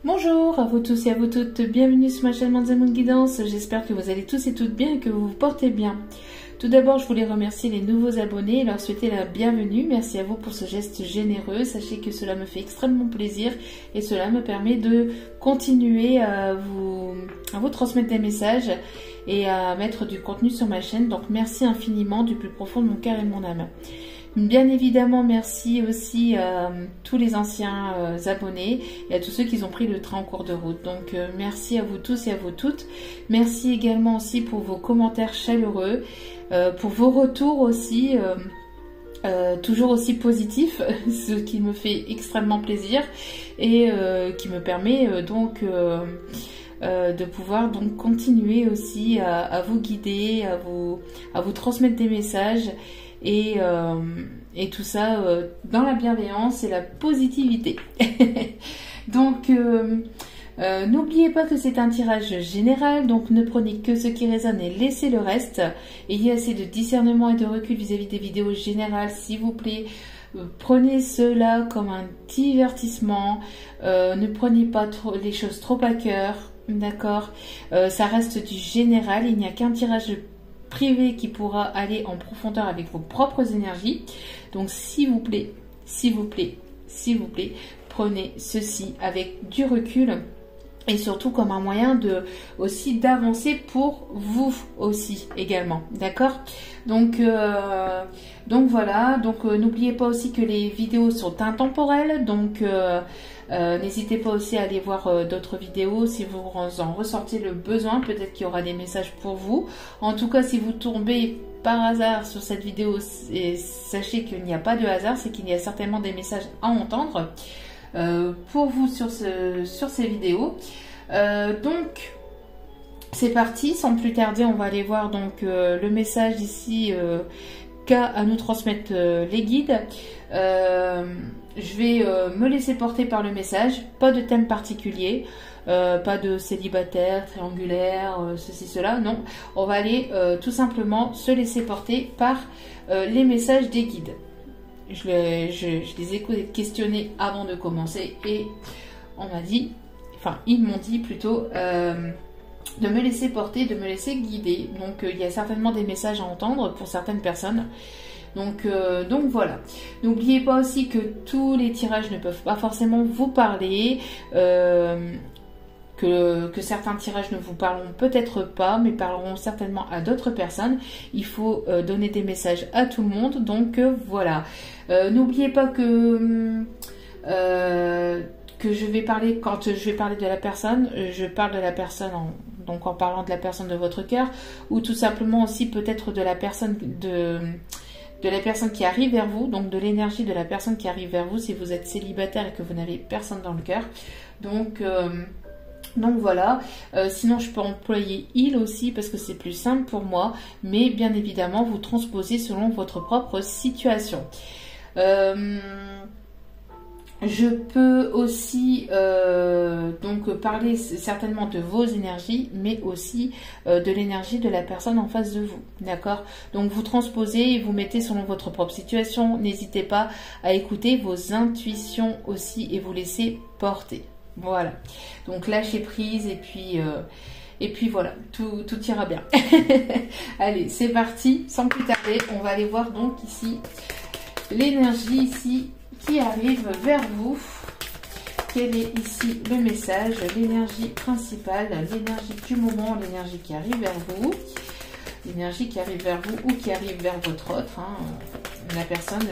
Bonjour à vous tous et à vous toutes, bienvenue sur ma chaîne Manzamoun Guidance, j'espère que vous allez tous et toutes bien et que vous vous portez bien. Tout d'abord, je voulais remercier les nouveaux abonnés et leur souhaiter la bienvenue. Merci à vous pour ce geste généreux. Sachez que cela me fait extrêmement plaisir et cela me permet de continuer à vous transmettre des messages et à mettre du contenu sur ma chaîne. Donc merci infiniment du plus profond de mon cœur et de mon âme. Bien évidemment, merci aussi à tous les anciens abonnés et à tous ceux qui ont pris le train en cours de route. Donc merci à vous tous et à vous toutes. Merci également aussi pour vos commentaires chaleureux, pour vos retours aussi, toujours aussi positifs, ce qui me fait extrêmement plaisir et qui me permet de pouvoir donc continuer aussi à vous guider, à vous transmettre des messages. Et tout ça dans la bienveillance et la positivité. Donc n'oubliez pas que c'est un tirage général, donc ne prenez que ce qui résonne et laissez le reste. Ayez assez de discernement et de recul vis-à-vis des vidéos générales, s'il vous plaît. Prenez cela comme un divertissement, ne prenez pas les choses trop à cœur, d'accord. Ça reste du général, il n'y a qu'un tirage privé qui pourra aller en profondeur avec vos propres énergies. Donc s'il vous plaît, s'il vous plaît, s'il vous plaît, prenez ceci avec du recul et surtout comme un moyen aussi d'avancer pour vous aussi également, d'accord. Donc voilà, donc n'oubliez pas aussi que les vidéos sont intemporelles, donc n'hésitez pas aussi à aller voir d'autres vidéos si vous en ressentez le besoin. Peut-être qu'il y aura des messages pour vous. En tout cas, si vous tombez par hasard sur cette vidéo, sachez qu'il n'y a pas de hasard, c'est qu'il y a certainement des messages à entendre pour vous sur ces vidéos. Donc c'est parti, sans plus tarder, on va aller voir donc le message ici qu'a à nous transmettre les guides. Je vais me laisser porter par le message, pas de thème particulier, pas de célibataire, triangulaire, ceci, cela, non. On va aller tout simplement se laisser porter par les messages des guides. Je les ai questionnés avant de commencer et on m'a dit, enfin ils m'ont dit plutôt de me laisser porter, de me laisser guider. Donc il y a certainement des messages à entendre pour certaines personnes. Donc voilà. N'oubliez pas aussi que tous les tirages ne peuvent pas forcément vous parler, que certains tirages ne vous parleront peut-être pas, mais parleront certainement à d'autres personnes. Il faut donner des messages à tout le monde. Donc voilà. N'oubliez pas que je vais parler, quand je vais parler de la personne, je parle de la personne en parlant de la personne de votre cœur, ou tout simplement aussi peut-être de la personne de la personne qui arrive vers vous, donc de l'énergie de la personne qui arrive vers vous si vous êtes célibataire et que vous n'avez personne dans le cœur. Donc voilà, sinon je peux employer il aussi parce que c'est plus simple pour moi, mais bien évidemment vous transposez selon votre propre situation. Je peux aussi donc parler certainement de vos énergies, mais aussi de l'énergie de la personne en face de vous, d'accord. Donc vous transposez et vous mettez selon votre propre situation. N'hésitez pas à écouter vos intuitions aussi et vous laisser porter. Voilà, donc lâchez prise et puis voilà, tout ira bien. Allez, c'est parti, sans plus tarder, on va aller voir donc ici l'énergie ici qui arrive vers vous. Quel est ici le message, l'énergie principale, l'énergie du moment, l'énergie qui arrive vers vous, l'énergie qui arrive vers vous ou qui arrive vers votre autre, hein, la personne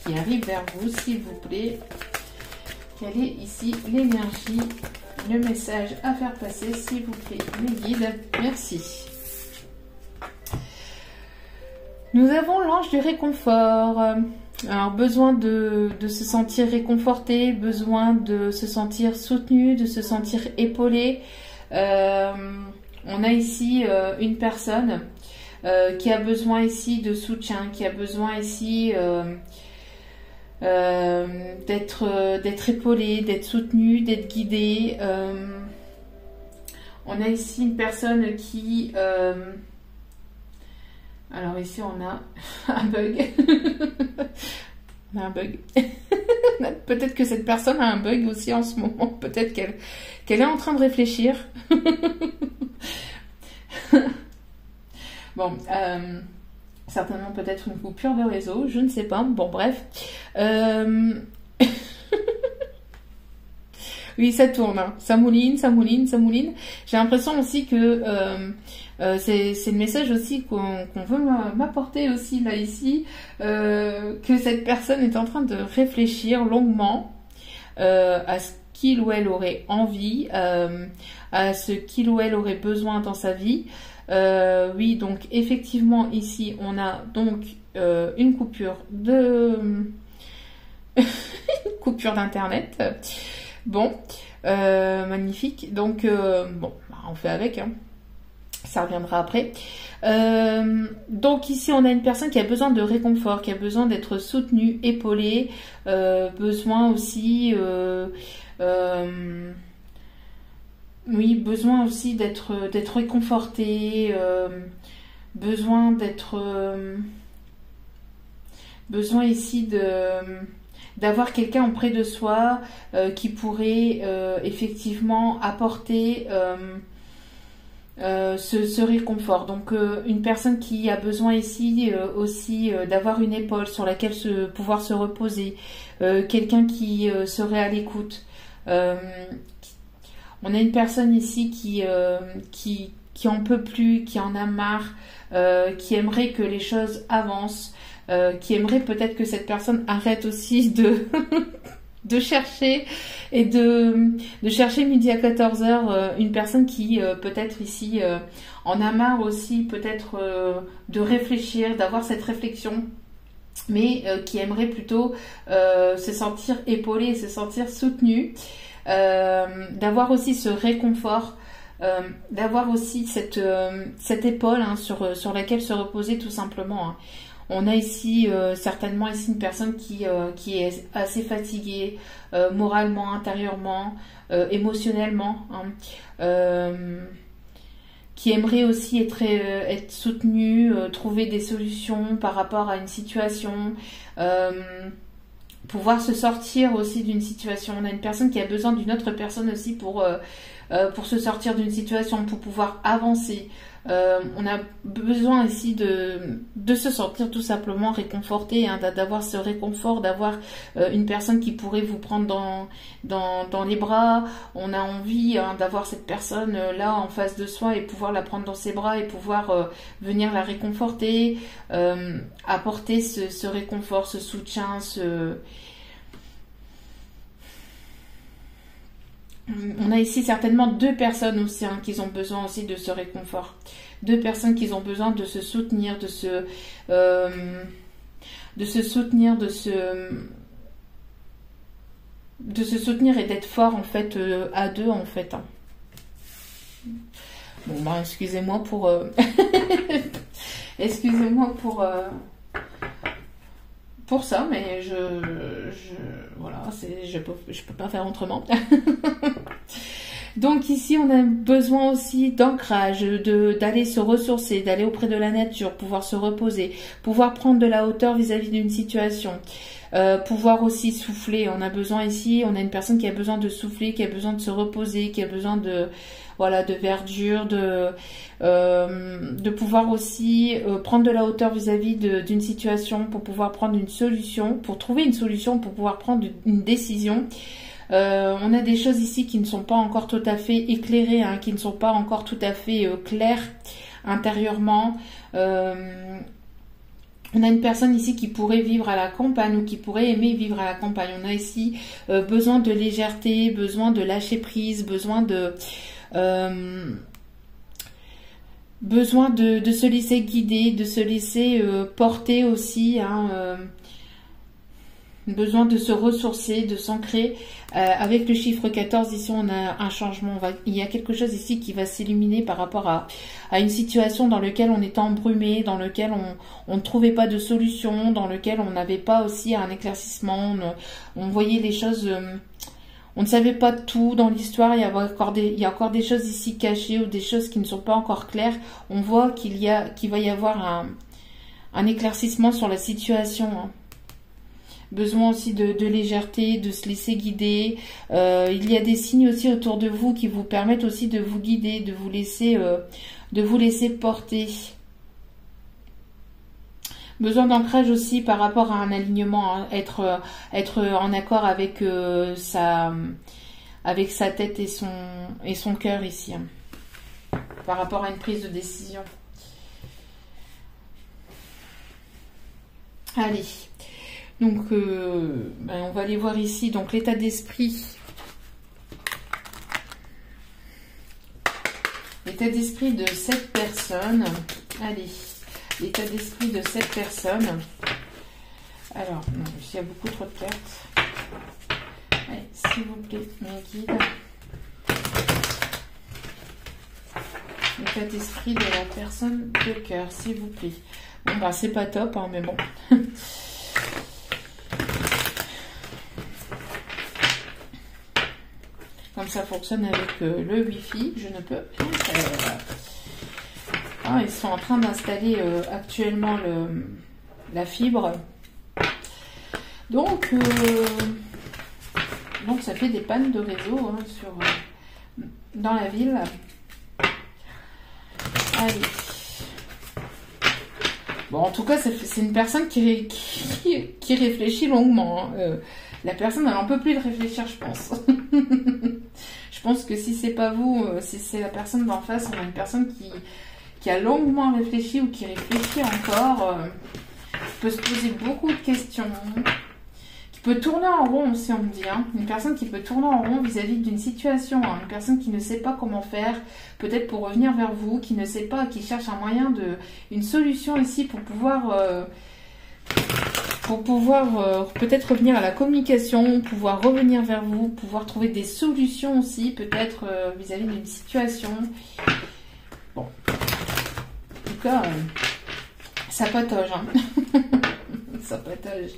qui arrive vers vous, s'il vous plaît. Quelle est ici l'énergie, le message à faire passer, s'il vous plaît, les guides. Merci. Nous avons l'ange du réconfort. Alors, besoin de se sentir réconforté, besoin de se sentir soutenu, de se sentir épaulé. On a ici une personne qui a besoin ici de soutien, qui a besoin ici d'être épaulé, d'être soutenu, d'être guidé. On a ici une personne qui... alors ici on a un bug. On a un bug. Peut-être que cette personne a un bug aussi en ce moment. Peut-être qu'elle est en train de réfléchir. Bon, certainement peut-être une coupure de réseau, je ne sais pas. Bon, bref. Oui, ça tourne, hein. Ça mouline, ça mouline, ça mouline. J'ai l'impression aussi que c'est le message aussi qu'on veut m'apporter aussi là ici, que cette personne est en train de réfléchir longuement à ce qu'il ou elle aurait envie, à ce qu'il ou elle aurait besoin dans sa vie. Oui, donc effectivement ici on a donc une coupure une coupure d'internet. Bon, magnifique. Donc bon, on fait avec, hein. Ça reviendra après. Donc ici on a une personne qui a besoin de réconfort, qui a besoin d'être soutenue, épaulée, besoin aussi oui, besoin aussi d'être réconforté, besoin besoin ici d'avoir quelqu'un auprès de soi qui pourrait effectivement apporter ce réconfort. Donc une personne qui a besoin ici aussi d'avoir une épaule sur laquelle pouvoir se reposer, quelqu'un qui serait à l'écoute. On a une personne ici qui en peut plus, qui en a marre, qui aimerait que les choses avancent, qui aimerait peut-être que cette personne arrête aussi de chercher et de chercher midi à 14h une personne qui peut-être ici en a marre aussi peut-être de réfléchir, d'avoir cette réflexion, mais qui aimerait plutôt se sentir épaulée, se sentir soutenue, d'avoir aussi ce réconfort, d'avoir aussi cette épaule, hein, sur laquelle se reposer tout simplement, hein. On a ici certainement ici une personne qui est assez fatiguée moralement, intérieurement, émotionnellement, hein, qui aimerait aussi être soutenue, trouver des solutions par rapport à une situation, pouvoir se sortir aussi d'une situation. On a une personne qui a besoin d'une autre personne aussi pour se sortir d'une situation, pour pouvoir avancer. On a besoin ici de se sentir tout simplement réconforté, hein, d'avoir ce réconfort, d'avoir une personne qui pourrait vous prendre dans les bras. On a envie, hein, d'avoir cette personne là en face de soi et pouvoir la prendre dans ses bras et pouvoir venir la réconforter, apporter ce réconfort, ce soutien, On a ici certainement deux personnes aussi, hein, qui ont besoin aussi de ce réconfort. Deux personnes qui ont besoin de se soutenir, de se soutenir, de se soutenir et d'être fort en fait à deux en fait, hein. Bon bah excusez-moi pour excusez-moi pour ça, mais voilà, je peux pas faire autrement. Donc ici on a besoin aussi d'ancrage, d'aller se ressourcer, d'aller auprès de la nature, pouvoir se reposer, pouvoir prendre de la hauteur vis-à-vis d'une situation, pouvoir aussi souffler. On a besoin ici, on a une personne qui a besoin de souffler, qui a besoin de se reposer, qui a besoin de verdure, de pouvoir aussi prendre de la hauteur vis-à-vis d'une situation, pour pouvoir prendre une solution, pour trouver une solution, pour pouvoir prendre une décision. On a des choses ici qui ne sont pas encore tout à fait éclairées, hein, qui ne sont pas encore tout à fait claires intérieurement. On a une personne ici qui pourrait vivre à la campagne ou qui pourrait aimer vivre à la campagne. On a ici besoin de légèreté, besoin de lâcher prise, besoin de se laisser guider, de se laisser porter aussi, hein, besoin de se ressourcer, de s'ancrer. Avec le chiffre 14, ici on a un changement, il y a quelque chose ici qui va s'illuminer par rapport à une situation dans laquelle on était embrumé, dans laquelle on ne trouvait pas de solution, dans laquelle on n'avait pas aussi un éclaircissement, on voyait les choses, on ne savait pas tout dans l'histoire. Il y a encore des choses ici cachées ou des choses qui ne sont pas encore claires. On voit qu'il va y avoir un éclaircissement sur la situation, hein. besoin aussi de légèreté, de se laisser guider. Il y a des signes aussi autour de vous qui vous permettent aussi de vous guider, de vous laisser porter. Besoin d'ancrage aussi par rapport à un alignement, hein, être en accord avec sa tête et son cœur ici, hein, par rapport à une prise de décision. Allez, donc on va aller voir ici donc l'état d'esprit. L'état d'esprit de cette personne. Allez. L'état d'esprit de cette personne. Alors, non, il y a beaucoup trop de cartes. Allez, s'il vous plaît, mes guides. L'état d'esprit de la personne de cœur, s'il vous plaît. Bon, bah, c'est pas top, hein, mais bon. Comme ça fonctionne avec le Wi-Fi, je ne peux rien faire. Ah, ils sont en train d'installer actuellement la fibre. Donc ça fait des pannes de réseau, hein, dans la ville. Allez. Bon, en tout cas, c'est une personne qui réfléchit longuement, hein. La personne, elle n'en peut plus de réfléchir, je pense. Je pense que si c'est pas vous, si c'est la personne d'en face, on a une personne qui a longuement réfléchi ou qui réfléchit encore, qui peut se poser beaucoup de questions, qui peut tourner en rond aussi, on me dit, hein. Une personne qui peut tourner en rond vis-à-vis d'une situation, hein. Une personne qui ne sait pas comment faire, peut-être pour revenir vers vous, qui ne sait pas, qui cherche un moyen une solution ici pour pouvoir peut-être revenir à la communication, pouvoir revenir vers vous, pouvoir trouver des solutions aussi, peut-être vis-à-vis d'une situation. Bon. En tout cas, ça patauge, hein. Ça patauge.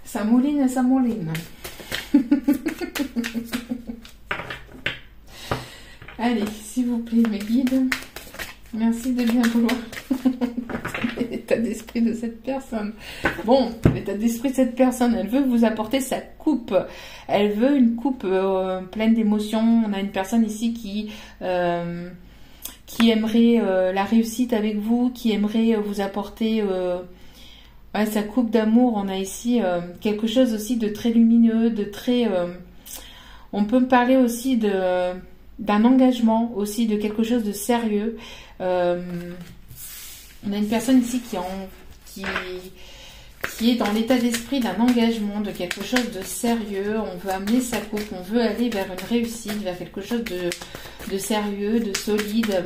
Ça mouline et ça mouline. Allez, s'il vous plaît, mes guides, merci de bien vouloir l'état d'esprit de cette personne. Bon, l'état d'esprit de cette personne, elle veut vous apporter sa coupe. Elle veut une coupe pleine d'émotions. On a une personne ici qui aimerait la réussite avec vous, qui aimerait vous apporter sa coupe d'amour. On a ici quelque chose aussi de très lumineux, de très... on peut me parler aussi d'un engagement, aussi de quelque chose de sérieux. On a une personne ici qui est dans l'état d'esprit d'un engagement, de quelque chose de sérieux. On veut amener sa coupe, on veut aller vers une réussite, vers quelque chose de sérieux, de solide.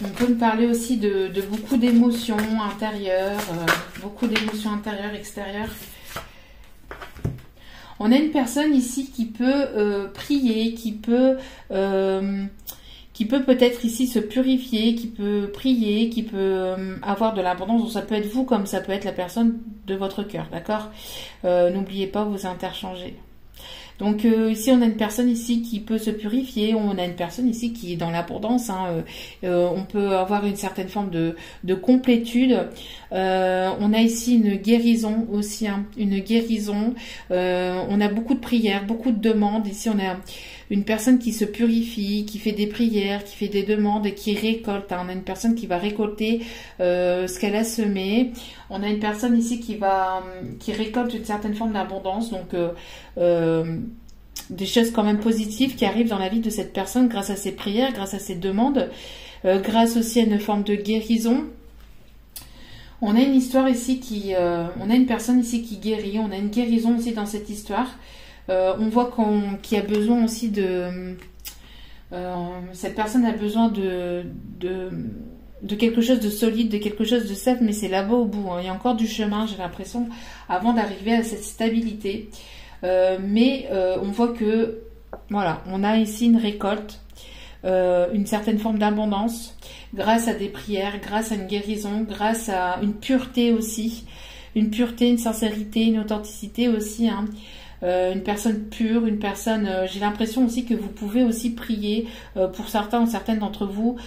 On peut me parler aussi de beaucoup d'émotions intérieures, extérieures. On a une personne ici qui peut prier, qui peut peut-être ici se purifier, qui peut prier, qui peut avoir de l'abondance. Donc ça peut être vous comme ça peut être la personne de votre cœur, d'accord? N'oubliez pas, vous interchanger. Donc ici on a une personne ici qui peut se purifier, on a une personne ici qui est dans l'abondance, hein, on peut avoir une certaine forme de complétude. On a ici une guérison aussi, hein, une guérison. On a beaucoup de prières, beaucoup de demandes. Ici on a une personne qui se purifie, qui fait des prières, qui fait des demandes et qui récolte, hein. On a une personne qui va récolter ce qu'elle a semé. On a une personne ici qui récolte une certaine forme d'abondance, donc des choses quand même positives qui arrivent dans la vie de cette personne grâce à ses prières, grâce à ses demandes, grâce aussi à une forme de guérison. On a une histoire ici on a une personne ici qui guérit, on a une guérison aussi dans cette histoire. On voit qu'il y a besoin aussi cette personne a besoin de quelque chose de solide, de quelque chose de safe, mais c'est là-bas au bout, hein. Il y a encore du chemin, j'ai l'impression, avant d'arriver à cette stabilité. Mais on voit que, voilà, on a ici une récolte, une certaine forme d'abondance, grâce à des prières, grâce à une guérison, grâce à une pureté aussi, une pureté, une sincérité, une authenticité aussi, hein. Une personne pure, une personne... j'ai l'impression aussi que vous pouvez aussi prier pour certains ou certaines d'entre vous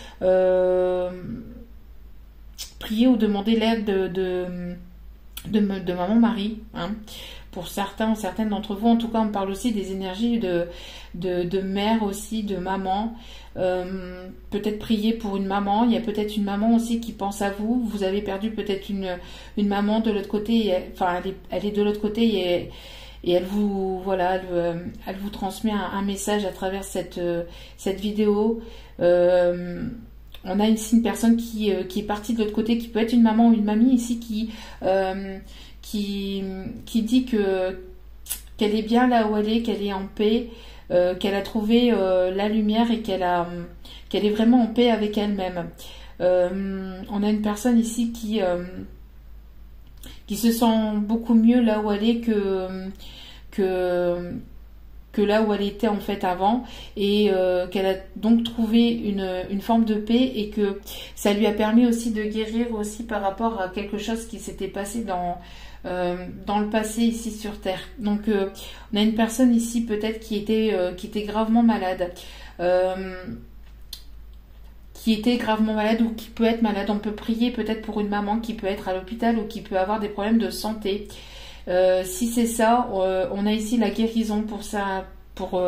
prier ou demander l'aide de maman Marie, hein. Pour certains ou certaines d'entre vous, en tout cas, on parle aussi des énergies de mère aussi, de maman. Peut-être prier pour une maman. Il y a peut-être une maman aussi qui pense à vous. Vous avez perdu peut-être une maman de l'autre côté. Enfin, elle est de l'autre côté et elle vous, voilà, elle vous transmet un message à travers cette vidéo. On a ici une personne qui est partie de l'autre côté, qui peut être une maman ou une mamie ici, qui dit qu'elle est bien là où elle est, qu'elle est en paix, qu'elle a trouvé la lumière et qu'elle est vraiment en paix avec elle-même. On a une personne ici qui se sent beaucoup mieux là où elle est que là où elle était en fait avant, et qu'elle a donc trouvé une forme de paix, et que ça lui a permis aussi de guérir aussi par rapport à quelque chose qui s'était passé dans le passé ici sur Terre. Donc on a une personne ici peut-être qui était gravement malade, ou qui peut être malade. On peut prier peut-être pour une maman qui peut être à l'hôpital ou qui peut avoir des problèmes de santé. Si c'est ça, on a ici la guérison pour ça, pour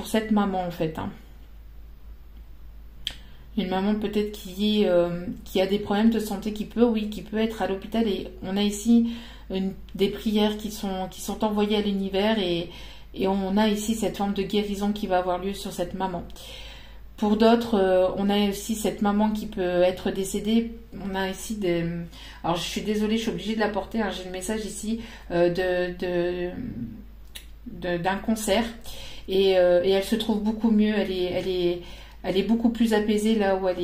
cette maman en fait, hein. Une maman peut-être qui a des problèmes de santé, qui peut être à l'hôpital, et on a ici des prières qui sont envoyées à l'univers, et on a ici cette forme de guérison qui va avoir lieu sur cette maman. Pour d'autres, on a aussi cette maman qui peut être décédée. On a ici alors je suis désolée, je suis obligée de la porter, hein. J'ai le message ici d'un cancer, et elle se trouve beaucoup mieux. Elle est beaucoup plus apaisée là où elle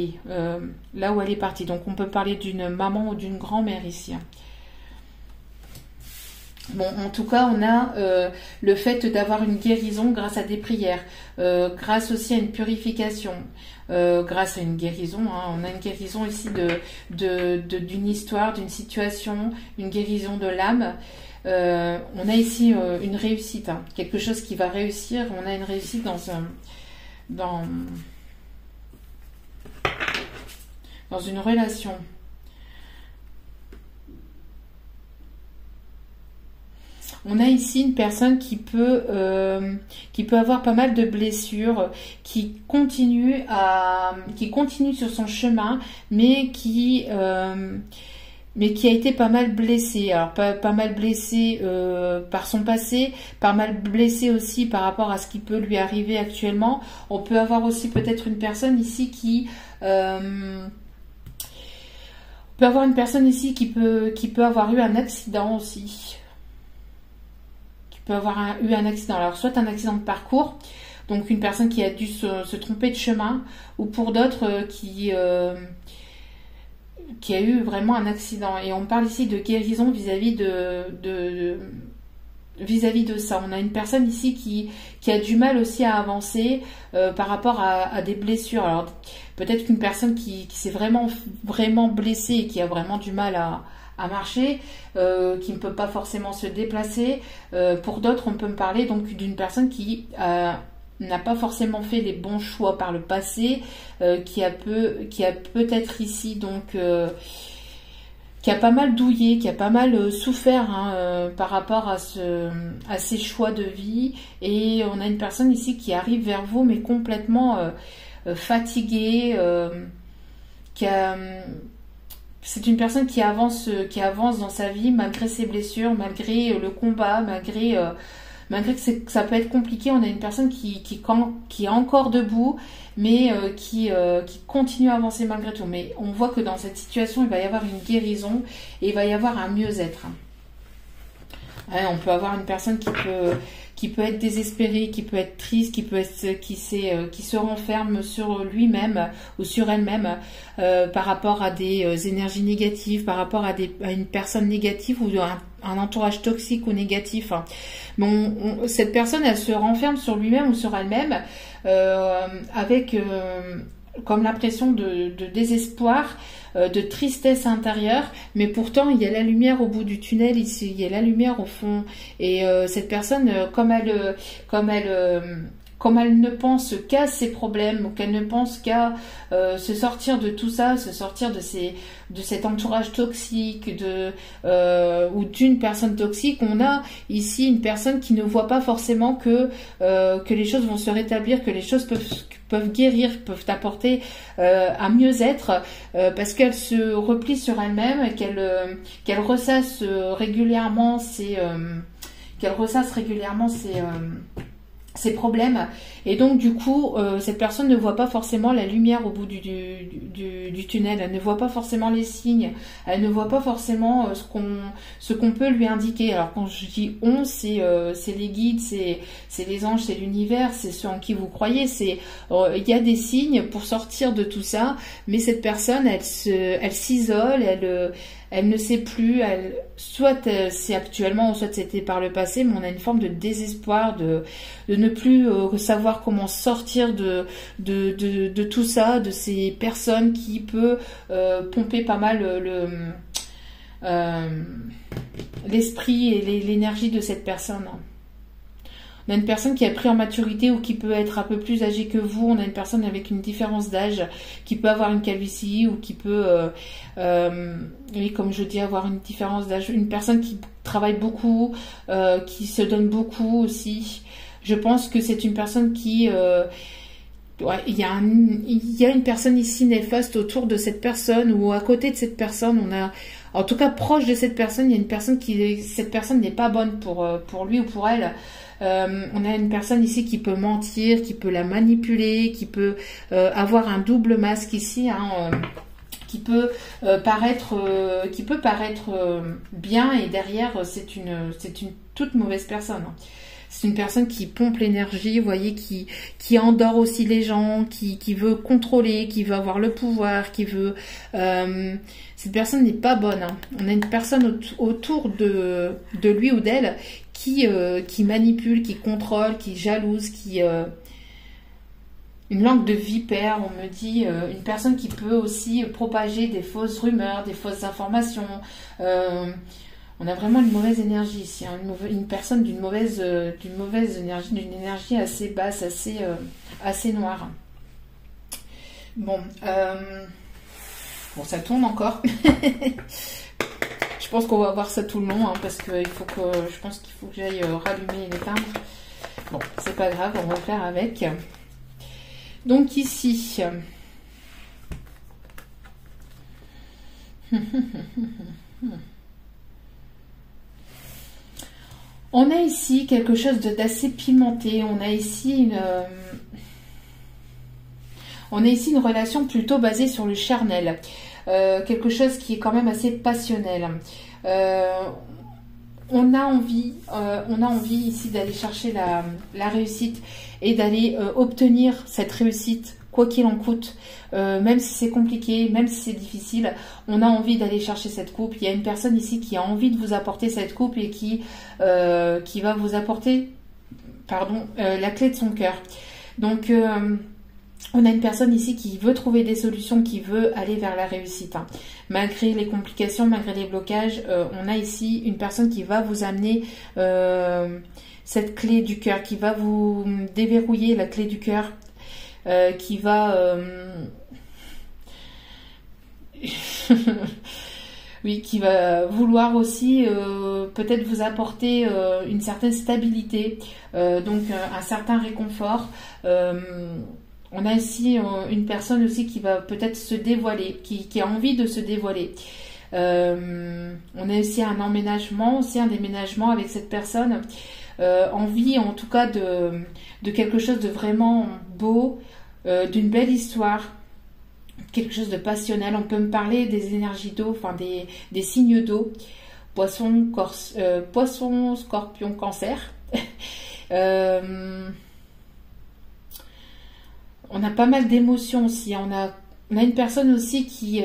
est partie. Donc on peut parler d'une maman ou d'une grand-mère ici, hein. Bon, en tout cas, on a le fait d'avoir une guérison grâce à des prières, grâce aussi à une purification, grâce à une guérison, hein. On a une guérison ici d'une histoire, d'une situation, une guérison de l'âme. On a ici une réussite, hein, quelque chose qui va réussir. On a une réussite dans une relation. On a ici une personne qui peut avoir pas mal de blessures, qui continue sur son chemin, mais qui a été pas mal blessée. Alors pas mal blessée par son passé, pas mal blessée aussi par rapport à ce qui peut lui arriver actuellement. On peut avoir aussi peut-être une personne ici qui peut avoir une personne ici qui peut avoir eu un accident aussi. Peut avoir eu un accident, alors soit un accident de parcours, donc une personne qui a dû se tromper de chemin, ou pour d'autres qui a eu vraiment un accident. Et on parle ici de guérison vis-à-vis de ça. On a une personne ici qui a du mal aussi à avancer par rapport à des blessures. Alors peut-être qu'une personne qui s'est vraiment blessée et qui a vraiment du mal à marcher, qui ne peut pas forcément se déplacer. Pour d'autres, on peut me parler donc d'une personne qui n'a pas forcément fait les bons choix par le passé, qui a peut-être ici donc qui a pas mal douillé, qui a pas mal souffert, hein, par rapport à ses choix de vie. Et on a une personne ici qui arrive vers vous mais complètement fatiguée, c'est une personne qui avance dans sa vie malgré ses blessures, malgré le combat, malgré que ça peut être compliqué. On a une personne qui est encore debout, mais qui continue à avancer malgré tout. Mais on voit que dans cette situation, il va y avoir une guérison et il va y avoir un mieux-être. Ouais, on peut avoir une personne qui peut être désespéré, qui peut être triste, qui se renferme sur lui-même ou sur elle-même par rapport à des énergies négatives, par rapport à une personne négative ou un entourage toxique ou négatif. Bon, cette personne, elle se renferme sur lui-même ou sur elle-même avec comme l'impression de désespoir, de tristesse intérieure, mais pourtant il y a la lumière au bout du tunnel ici, il y a la lumière au fond. Et cette personne, comme elle comme elle ne pense qu'à ses problèmes, ou qu'elle ne pense qu'à se sortir de tout ça, se sortir de cet entourage toxique, ou d'une personne toxique, on a ici une personne qui ne voit pas forcément que les choses vont se rétablir, que les choses peuvent guérir, peuvent apporter un mieux-être, parce qu'elle se replie sur elle-même, et qu'elle ressasse régulièrement ses problèmes, et donc du coup cette personne ne voit pas forcément la lumière au bout du tunnel, elle ne voit pas forcément les signes, elle ne voit pas forcément ce qu'on peut lui indiquer. Alors quand je dis on, c'est les guides, c'est les anges, c'est l'univers, c'est ceux en qui vous croyez, il y a des signes pour sortir de tout ça, mais cette personne elle s'isole, elle ne sait plus, soit c'est actuellement, soit c'était par le passé, mais on a une forme de désespoir, de ne plus savoir comment sortir de tout ça, de ces personnes qui peut pomper pas mal l'esprit et l'énergie de cette personne. On a une personne qui a pris en maturité ou qui peut être un peu plus âgée que vous. On a une personne avec une différence d'âge qui peut avoir une calvitie ou qui peut, oui, comme je dis, avoir une différence d'âge. Une personne qui travaille beaucoup, qui se donne beaucoup aussi. Je pense que c'est une personne qui... ouais, il y a une personne ici néfaste autour de cette personne, ou à côté de cette personne. On a, en tout cas proche de cette personne, il y a une personne cette personne n'est pas bonne pour lui ou pour elle. On a une personne ici qui peut mentir, qui peut la manipuler, qui peut avoir un double masque ici, hein, qui peut paraître bien, et derrière c'est une toute mauvaise personne. C'est une personne qui pompe l'énergie, vous voyez, qui endort aussi les gens, qui veut contrôler, qui veut avoir le pouvoir, qui veut... cette personne n'est pas bonne. Hein. On a une personne autour de lui ou d'elle qui manipule, qui contrôle, qui jalouse, une langue de vipère, on me dit, une personne qui peut aussi propager des fausses rumeurs, des fausses informations. On a vraiment une mauvaise énergie ici, hein, une personne d'une mauvaise énergie, d'une énergie assez basse, assez noire. Bon, ça tourne encore. Je pense qu'on va voir ça tout le long, hein, parce que je pense qu'il faut que j'aille rallumer et l'éteindre. Bon, c'est pas grave, on va faire avec. Donc ici... on a ici quelque chose d'assez pimenté. On a ici une relation plutôt basée sur le charnel. Quelque chose qui est quand même assez passionnel. On a envie ici d'aller chercher la réussite et d'aller obtenir cette réussite, quoi qu'il en coûte, même si c'est compliqué, même si c'est difficile, on a envie d'aller chercher cette coupe. Il y a une personne ici qui a envie de vous apporter cette coupe et qui va vous apporter, la clé de son cœur. Donc, on a une personne ici qui veut trouver des solutions, qui veut aller vers la réussite. Hein. Malgré les complications, malgré les blocages, on a ici une personne qui va vous amener cette clé du cœur, qui va vous déverrouiller la clé du cœur, qui va... oui, qui va vouloir aussi peut-être vous apporter une certaine stabilité, donc un certain réconfort. On a ici une personne aussi qui va peut-être se dévoiler, qui a envie de se dévoiler. On a aussi un emménagement, aussi un déménagement avec cette personne. Envie en tout cas de quelque chose de vraiment beau, d'une belle histoire, quelque chose de passionnel. On peut me parler des énergies d'eau, enfin des signes d'eau, poisson, scorpion, cancer. On a pas mal d'émotions aussi. On a une personne aussi qui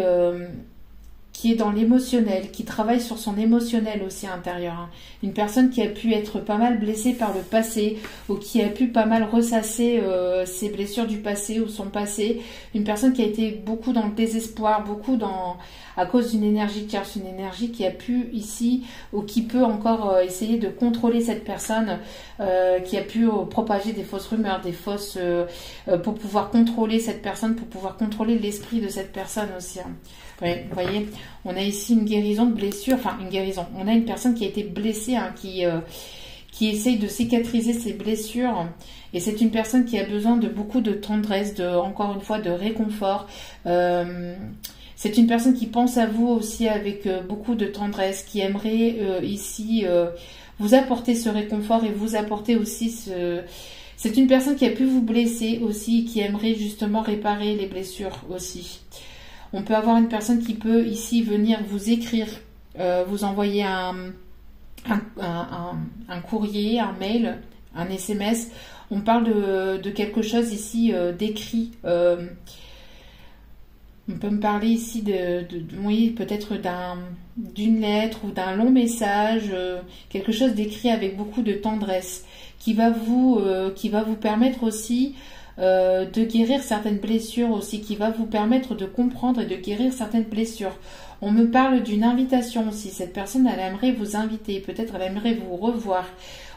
qui est dans l'émotionnel, qui travaille sur son émotionnel aussi intérieur. Hein. Une personne qui a pu être pas mal blessée par le passé ou qui a pu pas mal ressasser ses blessures du passé ou son passé. Une personne qui a été beaucoup dans le désespoir, beaucoup à cause d'une énergie tierce, une énergie qui a pu ici ou qui peut encore essayer de contrôler cette personne, qui a pu propager des fausses rumeurs, des fausses pour pouvoir contrôler cette personne, pour pouvoir contrôler l'esprit de cette personne aussi. Hein. Ouais, vous voyez, on a ici une guérison de blessure, enfin une guérison. On a une personne qui a été blessée, hein, qui essaye de cicatriser ses blessures. Et c'est une personne qui a besoin de beaucoup de tendresse, encore une fois, de réconfort. C'est une personne qui pense à vous aussi avec beaucoup de tendresse, qui aimerait ici vous apporter ce réconfort et vous apporter aussi ce... C'est une personne qui a pu vous blesser aussi, qui aimerait justement réparer les blessures aussi. On peut avoir une personne qui peut ici venir vous écrire, vous envoyer un courrier, un mail, un SMS. On parle de quelque chose ici d'écrit. On peut me parler ici oui, peut-être d'une lettre ou d'un long message, quelque chose d'écrit avec beaucoup de tendresse, qui va vous permettre aussi de guérir certaines blessures aussi, qui va vous permettre de comprendre et de guérir certaines blessures. On me parle d'une invitation aussi. Cette personne, elle aimerait vous inviter, peut-être elle aimerait vous revoir,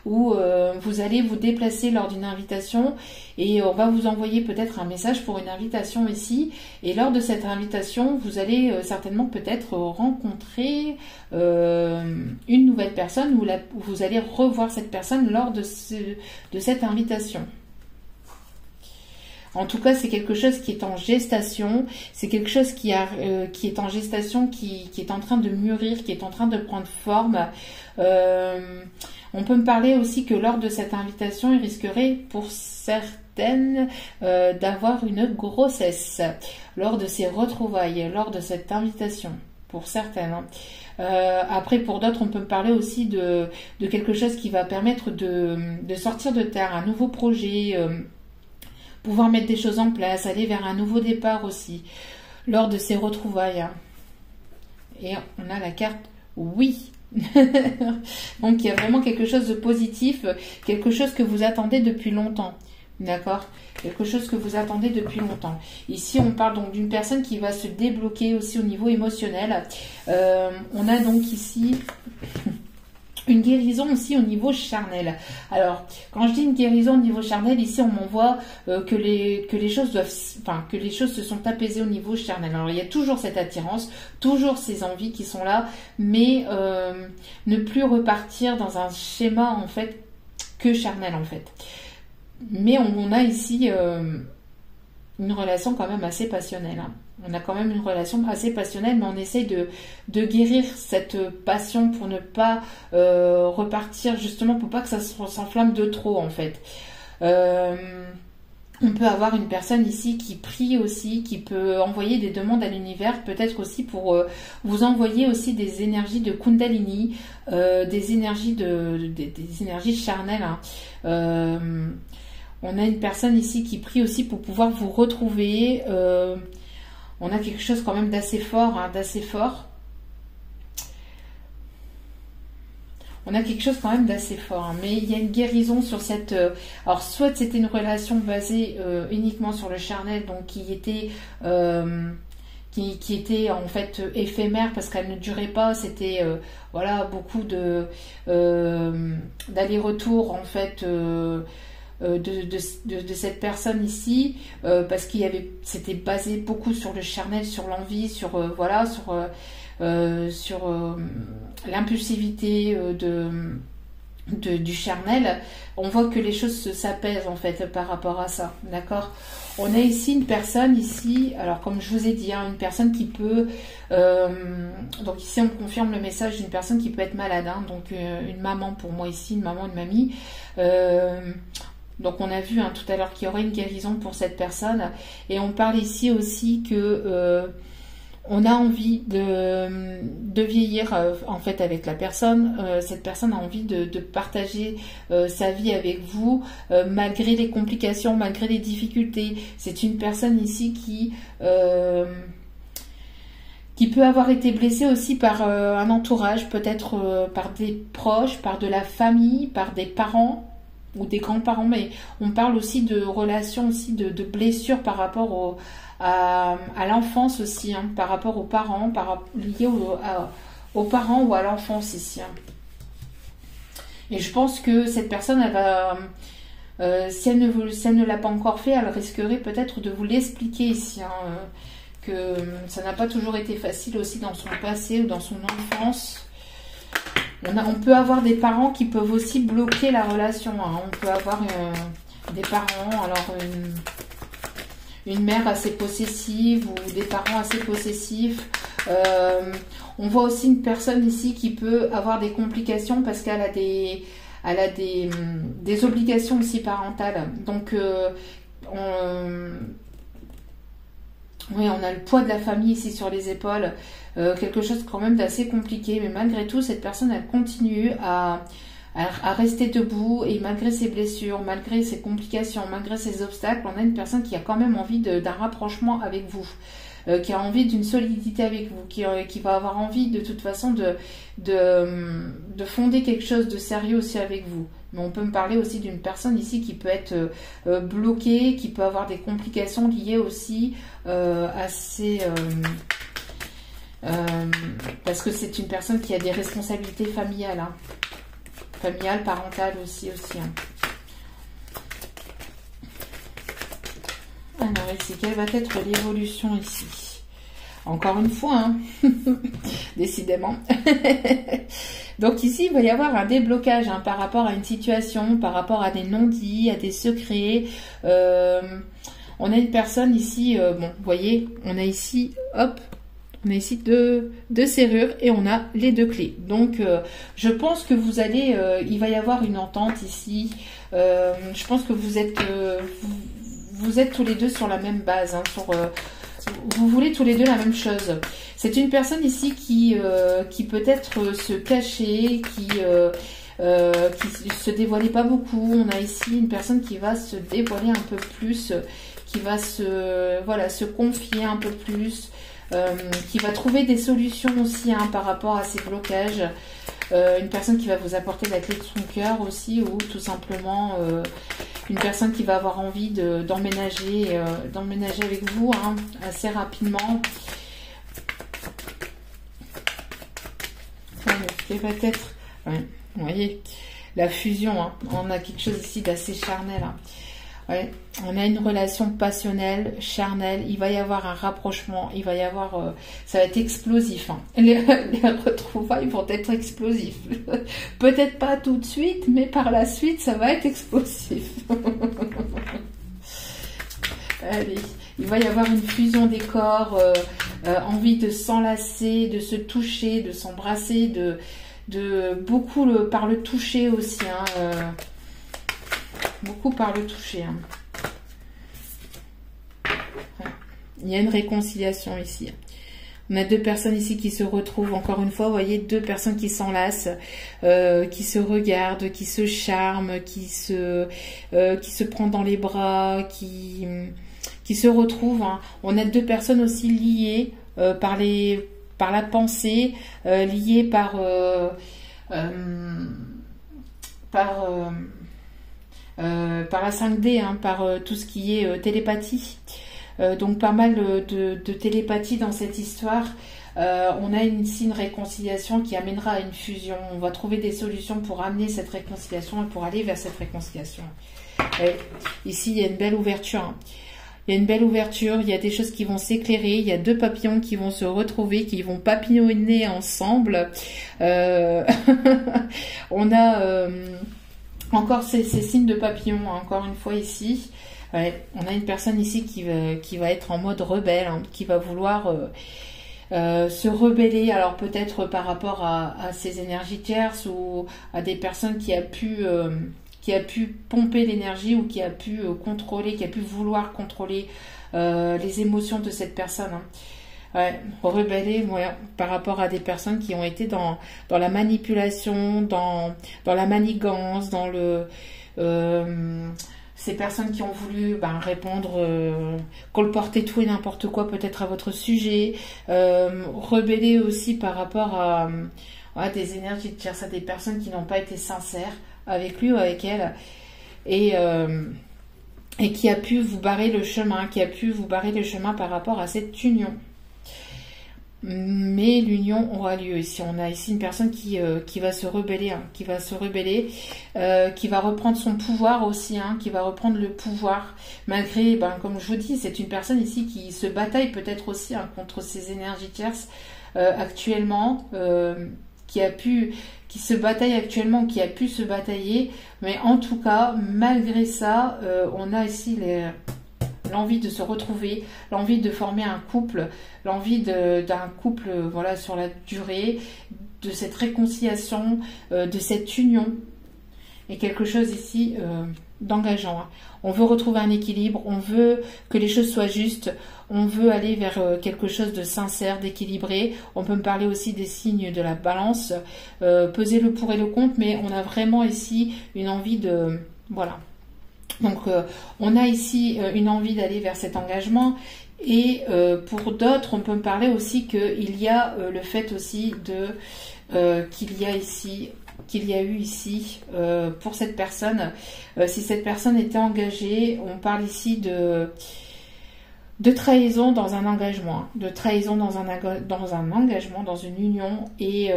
ou vous allez vous déplacer lors d'une invitation et on va vous envoyer peut-être un message pour une invitation ici. Et lors de cette invitation, vous allez certainement peut-être rencontrer une nouvelle personne, ou vous allez revoir cette personne lors de cette invitation. En tout cas, c'est quelque chose qui est en gestation, c'est quelque chose qui est en gestation, qui est en train de mûrir, qui est en train de prendre forme. On peut me parler aussi que lors de cette invitation, il risquerait pour certaines d'avoir une grossesse lors de ces retrouvailles, lors de cette invitation, pour certaines. Hein. Après, pour d'autres, on peut me parler aussi de quelque chose qui va permettre de sortir de terre, un nouveau projet, pouvoir mettre des choses en place, aller vers un nouveau départ aussi, lors de ces retrouvailles. Et on a la carte oui. Donc il y a vraiment quelque chose de positif, quelque chose que vous attendez depuis longtemps. D'accord? Quelque chose que vous attendez depuis longtemps. Ici, on parle donc d'une personne qui va se débloquer aussi au niveau émotionnel. On a donc ici... une guérison aussi au niveau charnel. Alors, quand je dis une guérison au niveau charnel, ici on m'envoie que les choses se sont apaisées au niveau charnel. Alors, il y a toujours cette attirance, toujours ces envies qui sont là, mais ne plus repartir dans un schéma en fait que charnel en fait. Mais on a ici une relation quand même assez passionnelle. Hein. On a quand même une relation assez passionnelle, mais on essaye de guérir cette passion pour ne pas repartir, justement pour pas que ça s'enflamme de trop en fait. On peut avoir une personne ici qui prie aussi, qui peut envoyer des demandes à l'univers, peut-être aussi pour vous envoyer aussi des énergies de Kundalini, des énergies charnelles. Hein. On a une personne ici qui prie aussi pour pouvoir vous retrouver. On a quelque chose quand même d'assez fort, hein, d'assez fort. On a quelque chose quand même d'assez fort, hein, mais il y a une guérison sur cette... alors, soit c'était une relation basée uniquement sur le charnel, donc qui était en fait éphémère parce qu'elle ne durait pas. C'était voilà, beaucoup d'aller-retour en fait... de cette personne ici, parce c'était basé beaucoup sur le charnel, sur l'envie, sur voilà, sur l'impulsivité du charnel. On voit que les choses s'apaisent en fait par rapport à ça, d'accord. On a ici une personne ici, alors comme je vous ai dit, hein, une personne qui peut donc ici on confirme le message d'une personne qui peut être malade, hein, donc une maman pour moi ici, une maman, une mamie. Donc on a vu hein, tout à l'heure qu'il y aurait une guérison pour cette personne, et on parle ici aussi que on a envie de vieillir en fait avec la personne. Cette personne a envie de partager sa vie avec vous malgré les complications, malgré les difficultés. C'est une personne ici qui peut avoir été blessé aussi par un entourage, peut-être par des proches, par de la famille, par des parents ou des grands-parents, mais on parle aussi de relations, aussi de blessures par rapport à l'enfance aussi, hein, par rapport aux parents, liées aux parents ou à l'enfance ici. Hein. Et je pense que cette personne, elle va, si elle ne l'a pas encore fait, elle risquerait peut-être de vous l'expliquer ici, hein, que ça n'a pas toujours été facile aussi dans son passé ou dans son enfance. On peut avoir des parents qui peuvent aussi bloquer la relation. Hein. On peut avoir des parents, alors une mère assez possessive ou des parents assez possessifs. On voit aussi une personne ici qui peut avoir des complications parce qu'elle a des obligations aussi parentales. Donc, oui, on a le poids de la famille ici sur les épaules, quelque chose quand même d'assez compliqué, mais malgré tout, cette personne, elle continue à rester debout et malgré ses blessures, malgré ses complications, malgré ses obstacles, on a une personne qui a quand même envie d'un rapprochement avec vous, qui a envie d'une solidité avec vous, qui va avoir envie de toute façon de fonder quelque chose de sérieux aussi avec vous. Mais on peut me parler aussi d'une personne ici qui peut être bloquée, qui peut avoir des complications liées aussi à ses... parce que c'est une personne qui a des responsabilités familiales, hein. Familiales, parentales aussi. Hein. Alors ici, quelle va être l'évolution ici? Encore une fois, hein. Décidément. Donc ici, il va y avoir un déblocage, hein, par rapport à une situation, par rapport à des non-dits, à des secrets. On a une personne ici, bon, vous voyez, on a ici, hop, on a ici deux serrures et on a les deux clés. Donc, je pense que vous allez, il va y avoir une entente ici. Je pense que vous êtes tous les deux sur la même base, hein, vous voulez tous les deux la même chose. C'est une personne ici qui peut-être se cachait, qui se dévoilait pas beaucoup. On a ici une personne qui va se dévoiler un peu plus, qui va se confier un peu plus, qui va trouver des solutions aussi, hein, par rapport à ces blocages. Une personne qui va vous apporter la clé de son cœur aussi, ou tout simplement une personne qui va avoir envie d'emménager avec vous, hein, assez rapidement. Et peut-être, ouais, vous voyez, la fusion, hein, on a quelque chose ici d'assez charnel. Hein. Ouais, on a une relation passionnelle, charnelle, il va y avoir un rapprochement, il va y avoir, ça va être explosif. Hein. Les retrouvailles vont être explosifs. Peut-être pas tout de suite, mais par la suite, ça va être explosif. Allez, il va y avoir une fusion des corps, envie de s'enlacer, de se toucher, de s'embrasser, beaucoup par le toucher aussi, hein, beaucoup par le toucher. Hein. Ouais. Il y a une réconciliation ici. On a deux personnes ici qui se retrouvent, encore une fois, vous voyez, deux personnes qui s'enlacent, qui se regardent, qui se charment, qui se prennent dans les bras, qui se retrouvent. Hein. On a deux personnes aussi liées par la pensée, liées par la 5D, hein, par tout ce qui est télépathie. Donc pas mal de télépathie dans cette histoire. On a ici une réconciliation qui amènera à une fusion. On va trouver des solutions pour amener cette réconciliation et pour aller vers cette réconciliation. Et ici, il y a une belle ouverture. Hein. Il y a une belle ouverture, il y a des choses qui vont s'éclairer, il y a deux papillons qui vont se retrouver, qui vont papillonner ensemble. On a encore ces signes de papillons, hein, encore une fois ici. Ouais, on a une personne ici qui va être en mode rebelle, hein, qui va vouloir se rebeller, alors peut-être par rapport à ces énergies tierces ou à des personnes qui a pu pomper l'énergie ou qui a pu contrôler, qui a pu vouloir contrôler les émotions de cette personne. Hein. Ouais, rebeller, ouais, par rapport à des personnes qui ont été dans la manipulation, dans la manigance, dans ces personnes qui ont voulu répondre, colporter tout et n'importe quoi peut-être à votre sujet, rebeller aussi par rapport à des énergies de tierces, à des personnes qui n'ont pas été sincères avec lui ou avec elle, et qui a pu vous barrer le chemin, par rapport à cette union. Mais l'union aura lieu. Ici, on a ici une personne qui va se rebeller, qui va reprendre son pouvoir aussi, qui va reprendre le pouvoir, malgré, comme je vous dis, c'est une personne ici qui se bataille peut-être aussi contre ces énergies tierces actuellement, qui se bataille actuellement, qui a pu se batailler, mais en tout cas, malgré ça, on a ici l'envie de se retrouver, l'envie de former un couple, l'envie d'un couple voilà, sur la durée, de cette réconciliation, de cette union, et quelque chose ici d'engageant. On veut retrouver un équilibre, on veut que les choses soient justes, on veut aller vers quelque chose de sincère, d'équilibré. On peut me parler aussi des signes de la balance, peser le pour et le contre, mais on a vraiment ici une envie de... Voilà. Donc, on a ici une envie d'aller vers cet engagement. Et pour d'autres, on peut me parler aussi qu'il y a le fait aussi qu'il y a eu ici pour cette personne, si cette personne était engagée, on parle ici de trahison dans un engagement, dans une union, et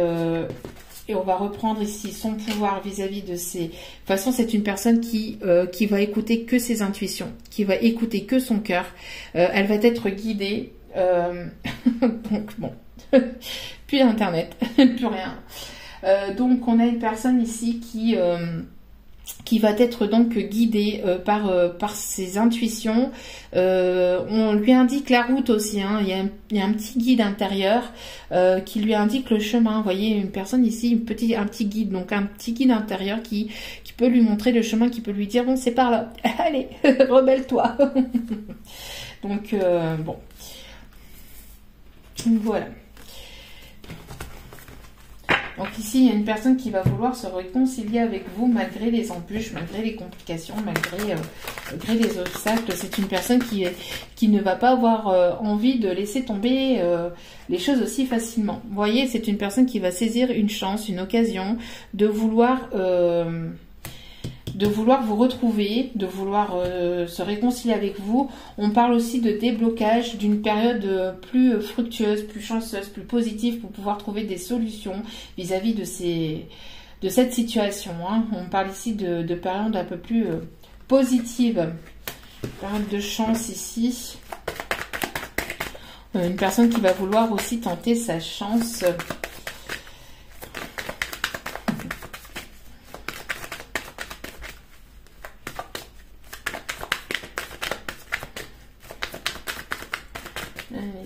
on va reprendre ici son pouvoir vis-à-vis de ses... De toute façon, c'est une personne qui va écouter que ses intuitions, qui va écouter que son cœur. Elle va être guidée. Donc, bon, plus d'internet, plus rien. Donc, on a une personne ici qui va être donc guidée par ses intuitions. On lui indique la route aussi, il y a un petit guide intérieur qui lui indique le chemin. Vous voyez, une personne ici, un petit guide, donc un petit guide intérieur qui peut lui montrer le chemin, qui peut lui dire bon, c'est par là, allez, rebelle-toi. Donc bon, voilà. Donc ici, il y a une personne qui va vouloir se réconcilier avec vous malgré les embûches, malgré les complications, malgré les obstacles. C'est une personne qui ne va pas avoir envie de laisser tomber les choses aussi facilement. Vous voyez, c'est une personne qui va saisir une chance, une occasion de vouloir vous retrouver, de vouloir se réconcilier avec vous. On parle aussi de déblocage, d'une période plus fructueuse, plus chanceuse, plus positive pour pouvoir trouver des solutions vis-à-vis de cette situation. On parle ici de période un peu plus positive, période de chance ici. Une personne qui va vouloir aussi tenter sa chance.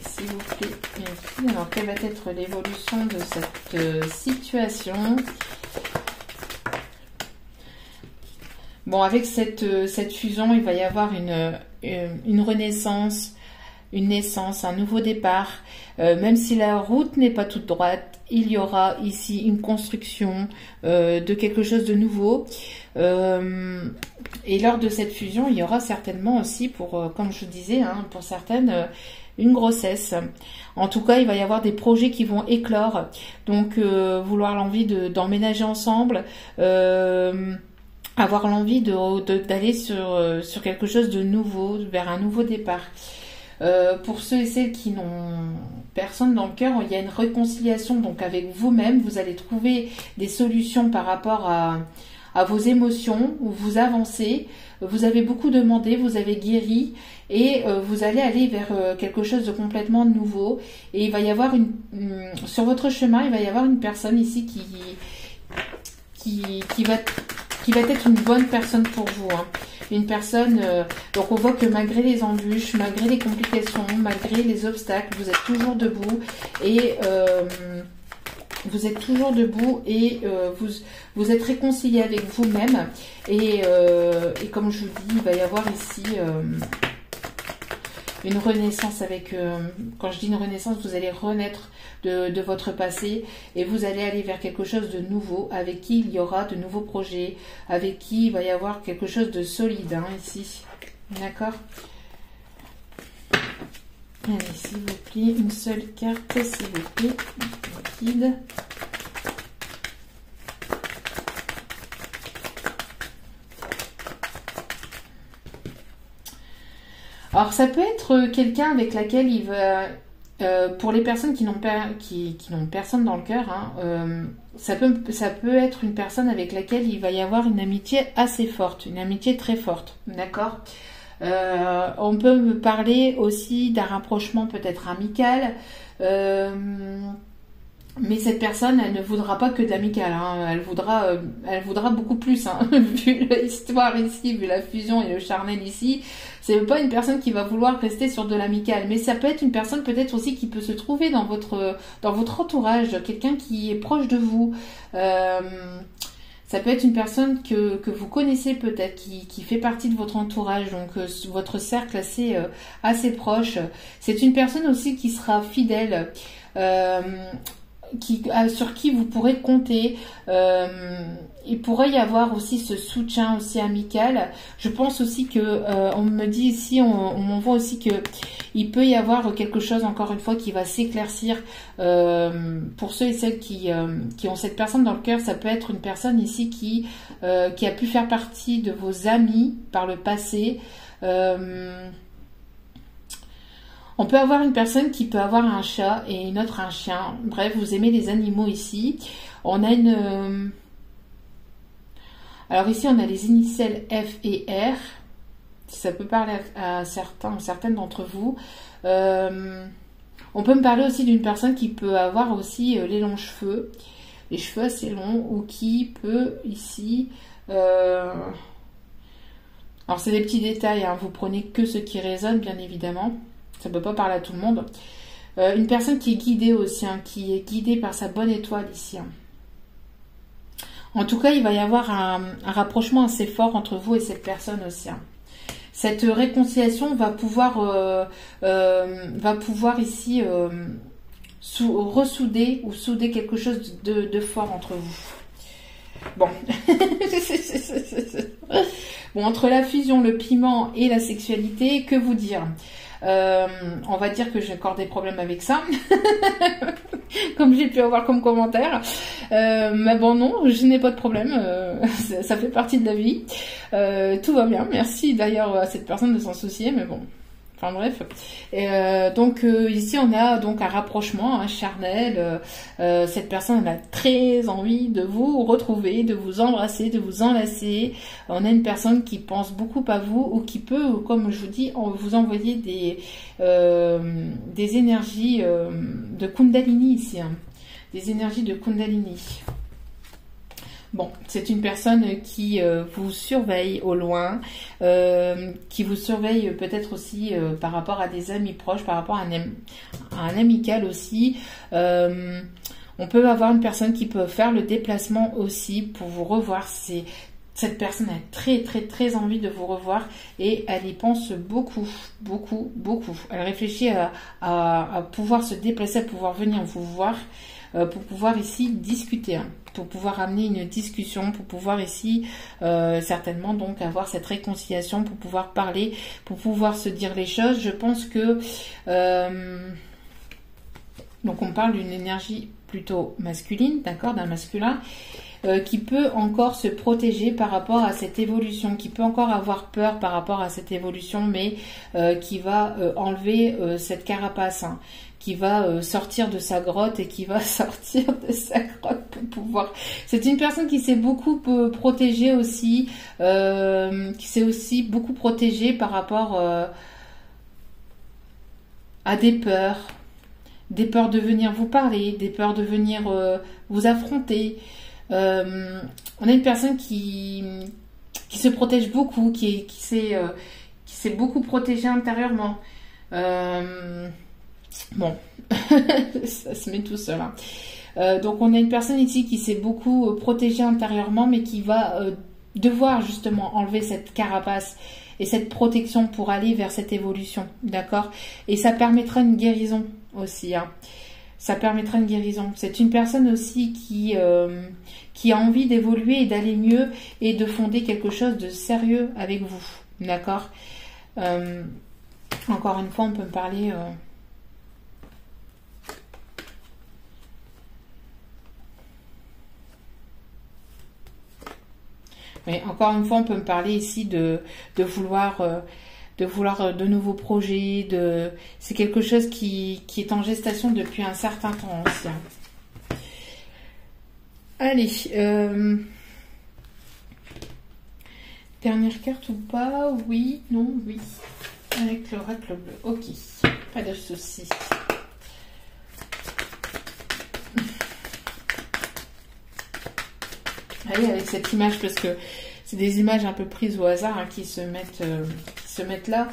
S'il vous plaît, ici. Alors, quelle va être l'évolution de cette situation? Bon, avec cette fusion, il va y avoir une renaissance, une naissance, un nouveau départ. Même si la route n'est pas toute droite, il y aura ici une construction de quelque chose de nouveau. Et lors de cette fusion, il y aura certainement aussi, comme je vous disais, pour certaines, une grossesse. En tout cas, il va y avoir des projets qui vont éclore. Donc, vouloir l'envie d'emménager ensemble, avoir l'envie d'aller sur quelque chose de nouveau, vers un nouveau départ. Pour ceux et celles qui n'ont personne dans le cœur, il y a une réconciliation donc avec vous-même. Vous allez trouver des solutions par rapport à vos émotions, où vous avancez, vous avez beaucoup demandé, vous avez guéri, et vous allez aller vers quelque chose de complètement nouveau. Et il va y avoir sur votre chemin, il va y avoir une personne ici qui va être une bonne personne pour vous. Une personne, donc on voit que malgré les embûches, malgré les complications, malgré les obstacles, vous êtes toujours debout, et vous êtes réconcilié avec vous-même, et comme je vous dis, il va y avoir ici une renaissance avec... quand je dis une renaissance, vous allez renaître de votre passé et vous allez aller vers quelque chose de nouveau, avec qui il y aura de nouveaux projets, avec qui il va y avoir quelque chose de solide, hein, ici. D'accord? Allez, s'il vous plaît, une seule carte, s'il vous plaît. Guide. Alors, ça peut être quelqu'un avec laquelle il va... pour les personnes qui n'ont personne dans le cœur, hein, ça peut être une personne avec laquelle il va y avoir une amitié assez forte, une amitié très forte, d'accord? On peut me parler aussi d'un rapprochement peut-être amical, mais cette personne, elle ne voudra pas que de l'amical, hein. Elle voudra beaucoup plus, hein. Vu l'histoire ici, vu la fusion et le charnel ici, c'est pas une personne qui va vouloir rester sur de l'amical, mais ça peut être une personne peut-être aussi qui peut se trouver dans votre entourage, quelqu'un qui est proche de vous. Ça peut être une personne que vous connaissez peut-être, qui fait partie de votre entourage, donc votre cercle assez proche. C'est une personne aussi qui sera fidèle, sur qui vous pourrez compter. Il pourrait y avoir aussi ce soutien aussi amical. Je pense aussi que on me dit ici, on m'envoie aussi que il peut y avoir quelque chose encore une fois qui va s'éclaircir pour ceux et celles qui ont cette personne dans le cœur. Ça peut être une personne ici qui a pu faire partie de vos amis par le passé. On peut avoir une personne qui peut avoir un chat et une autre un chien. Bref, vous aimez les animaux ici. On a une... Alors ici, on a les initiales F et R. Ça peut parler à certains ou certaines d'entre vous. On peut me parler aussi d'une personne qui peut avoir aussi les longs cheveux. Les cheveux assez longs ou qui peut ici... Alors c'est des petits détails, hein. Vous prenez que ce qui résonne, bien évidemment. Ça ne peut pas parler à tout le monde. Une personne qui est guidée aussi, hein, qui est guidée par sa bonne étoile ici. Hein. En tout cas, il va y avoir un rapprochement assez fort entre vous et cette personne aussi. Hein. Cette réconciliation va pouvoir ici ressouder ou souder quelque chose de fort entre vous. Bon. Bon, entre la fusion, le piment et la sexualité, que vous dire ? On va dire que j'ai encore des problèmes avec ça, comme j'ai pu avoir comme commentaire. Mais bon, non, je n'ai pas de problème. Ça fait partie de la vie. Tout va bien. Merci d'ailleurs à cette personne de s'en soucier, mais bon. Enfin bref. Donc ici on a donc un rapprochement, un charnel. Cette personne elle a très envie de vous retrouver, de vous embrasser, de vous enlacer. On a une personne qui pense beaucoup à vous ou qui peut, comme je vous dis, vous envoyer des énergies de Kundalini ici. Hein. Des énergies de Kundalini. Bon, c'est une personne qui vous surveille au loin, qui vous surveille peut-être aussi par rapport à des amis proches, par rapport à un amical aussi. On peut avoir une personne qui peut faire le déplacement aussi pour vous revoir. Cette personne a très très très envie de vous revoir et elle y pense beaucoup, beaucoup, beaucoup. Elle réfléchit à pouvoir se déplacer, à pouvoir venir vous voir, pour pouvoir ici discuter. Hein. Pour pouvoir amener une discussion, pour pouvoir ici certainement donc avoir cette réconciliation, pour pouvoir parler, pour pouvoir se dire les choses. Je pense que donc on parle d'une énergie plutôt masculine, d'accord, d'un masculin qui peut encore se protéger par rapport à cette évolution, qui peut encore avoir peur par rapport à cette évolution, mais qui va enlever cette carapace. Hein, qui va sortir de sa grotte et qui va sortir de sa grotte pour pouvoir... C'est une personne qui s'est beaucoup protégée aussi, qui s'est aussi beaucoup protégée par rapport à des peurs de venir vous parler, des peurs de venir vous affronter. On a une personne qui se protège beaucoup, qui s'est beaucoup protégée intérieurement. Bon, ça se met tout seul. Hein. Donc on a une personne ici qui s'est beaucoup protégée intérieurement, mais qui va devoir justement enlever cette carapace et cette protection pour aller vers cette évolution, d'accord? Et ça permettra une guérison aussi, hein. Ça permettra une guérison. C'est une personne aussi qui a envie d'évoluer et d'aller mieux et de fonder quelque chose de sérieux avec vous, d'accord? Encore une fois, on peut me parler... Mais encore une fois, on peut me parler ici de vouloir de nouveaux projets. C'est quelque chose qui est en gestation depuis un certain temps aussi. Allez. Dernière carte ou pas? Oui, non, oui. Avec l'oracle bleu. Ok, pas de souci. Allez, avec cette image, parce que c'est des images un peu prises au hasard, hein, qui se mettent là.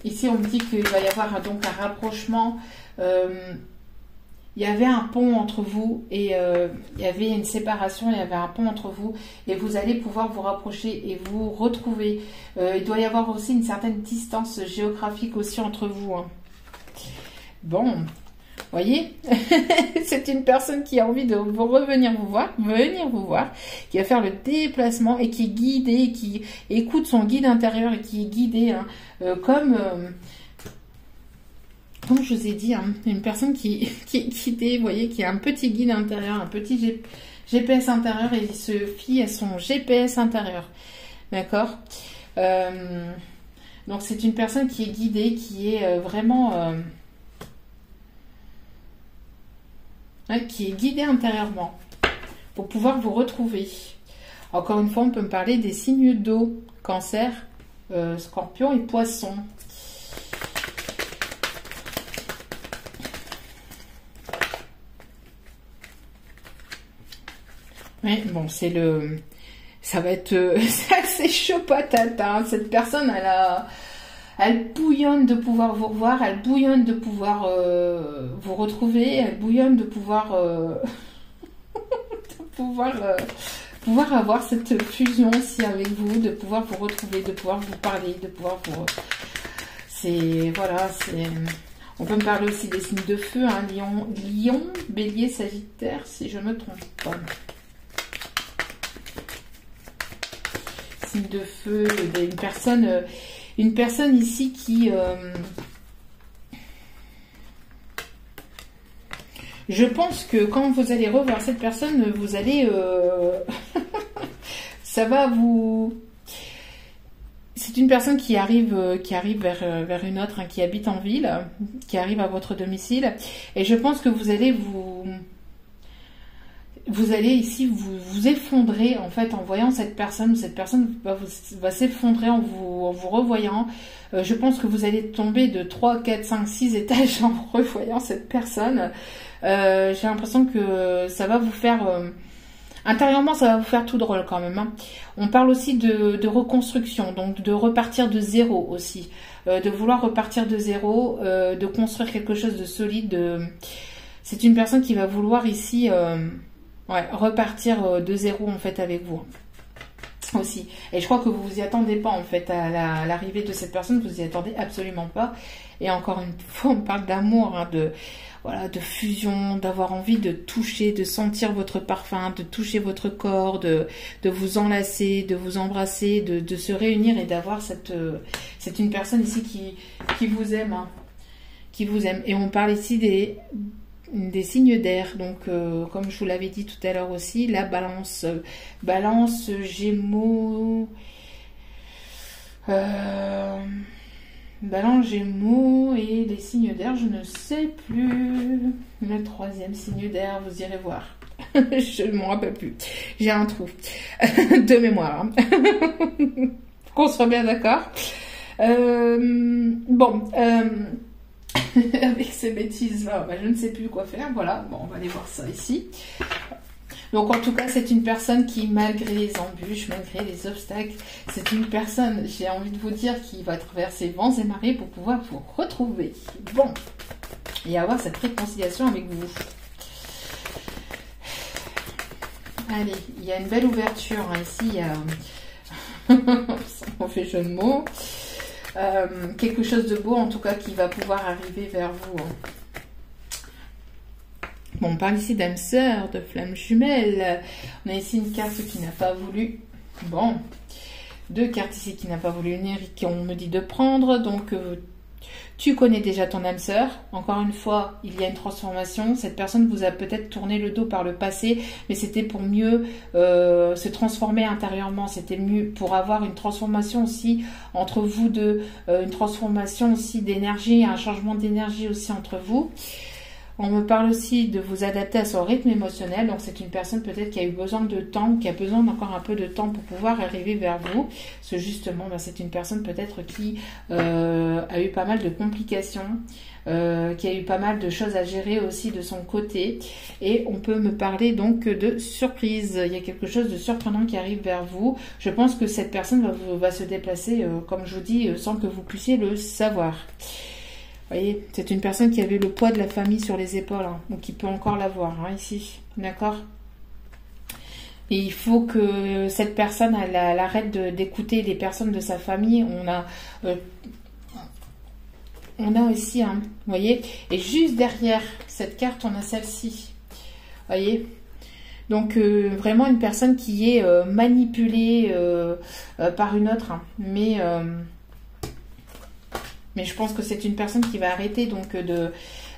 Ici, on me dit qu'il va y avoir donc un rapprochement. Il y avait un pont entre vous et il y avait une séparation, il y avait un pont entre vous et vous allez pouvoir vous rapprocher et vous retrouver. Il doit y avoir aussi une certaine distance géographique aussi entre vous, hein. Bon, voyez, c'est une personne qui a envie de venir vous voir, qui va faire le déplacement et qui est guidée, qui écoute son guide intérieur et qui est guidée, hein, comme je vous ai dit, hein, une personne qui est guidée, vous voyez, qui a un petit guide intérieur, un petit GPS intérieur et il se fie à son GPS intérieur. D'accord? Donc c'est une personne qui est guidée, qui est vraiment... qui est guidée intérieurement pour pouvoir vous retrouver. Encore une fois, on peut me parler des signes d'eau, Cancer, Scorpion et Poisson. Ouais, bon, ça va être c'est assez chaud patate, hein. Cette personne, elle bouillonne de pouvoir vous revoir, elle bouillonne de pouvoir vous retrouver, elle bouillonne de pouvoir pouvoir avoir cette fusion aussi avec vous, de pouvoir vous retrouver, de pouvoir vous parler, de pouvoir vous... On peut me parler aussi des signes de feu, hein, Lion, Bélier, Sagittaire, si je me trompe pas. Signe de feu, une personne ici qui... je pense que quand vous allez revoir cette personne, vous allez... ça va vous... C'est une personne qui arrive vers une autre, hein, qui habite en ville, qui arrive à votre domicile. Et je pense que vous allez ici vous effondrer en fait en voyant cette personne. Cette personne va s'effondrer en vous revoyant. Je pense que vous allez tomber de 3, 4, 5, 6 étages en revoyant cette personne. J'ai l'impression que ça va vous faire... intérieurement, ça va vous faire tout drôle quand même, hein. On parle aussi de reconstruction, donc de repartir de zéro aussi. De vouloir repartir de zéro, de construire quelque chose de solide. C'est une personne qui va vouloir ici... repartir de zéro en fait avec vous aussi. Et je crois que vous vous y attendez pas en fait à l'arrivée de cette personne, vous y attendez absolument pas. Et encore une fois, on parle d'amour, hein, de fusion, d'avoir envie de toucher, de sentir votre parfum, de toucher votre corps, de vous enlacer, de vous embrasser, de se réunir et d'avoir c'est une personne ici qui vous aime, hein, qui vous aime. Et on parle ici des signes d'air, donc comme je vous l'avais dit tout à l'heure aussi, la balance, Gémeaux, balance, Gémeaux et les signes d'air, je ne sais plus, le troisième signe d'air, vous irez voir, je ne m'en rappelle plus, j'ai un trou de mémoire, hein. Qu'on soit bien d'accord. Avec ces bêtises-là, je ne sais plus quoi faire. Voilà, bon, on va aller voir ça ici. Donc, en tout cas, c'est une personne qui, malgré les embûches, malgré les obstacles, c'est une personne, j'ai envie de vous dire, qui va traverser vents et marées pour pouvoir vous retrouver. Bon, et avoir cette réconciliation avec vous. Allez, il y a une belle ouverture, hein. Ici, il y a Sans mauvais jeu de mots. Quelque chose de beau, en tout cas, qui va pouvoir arriver vers vous. Bon, on parle ici d'âme sœur, de flamme jumelle. On a ici une carte qui n'a pas voulu. Bon, deux cartes ici qui n'a pas voulu venir et qu'on me dit de prendre. Donc, tu connais déjà ton âme sœur. Encore une fois, il y a une transformation. Cette personne vous a peut-être tourné le dos par le passé, mais c'était pour mieux se transformer intérieurement. C'était mieux pour avoir une transformation aussi entre vous deux, une transformation aussi d'énergie, un changement d'énergie aussi entre vous. On me parle aussi de vous adapter à son rythme émotionnel. Donc, c'est une personne peut-être qui a eu besoin de temps, qui a besoin d'encore un peu de temps pour pouvoir arriver vers vous. Parce que justement, c'est une personne peut-être qui a eu pas mal de complications, qui a eu pas mal de choses à gérer aussi de son côté. Et on peut me parler donc de surprise. Il y a quelque chose de surprenant qui arrive vers vous. Je pense que cette personne va se déplacer, comme je vous dis, sans que vous puissiez le savoir. Vous voyez, c'est une personne qui avait le poids de la famille sur les épaules, hein, ou qui peut encore l'avoir, hein, ici, d'accord? Et il faut que cette personne, elle arrête d'écouter les personnes de sa famille. On a aussi, hein, vous voyez, et juste derrière cette carte, on a celle-ci, vous voyez? Donc, vraiment une personne qui est manipulée par une autre, hein, mais je pense que c'est une personne qui va arrêter donc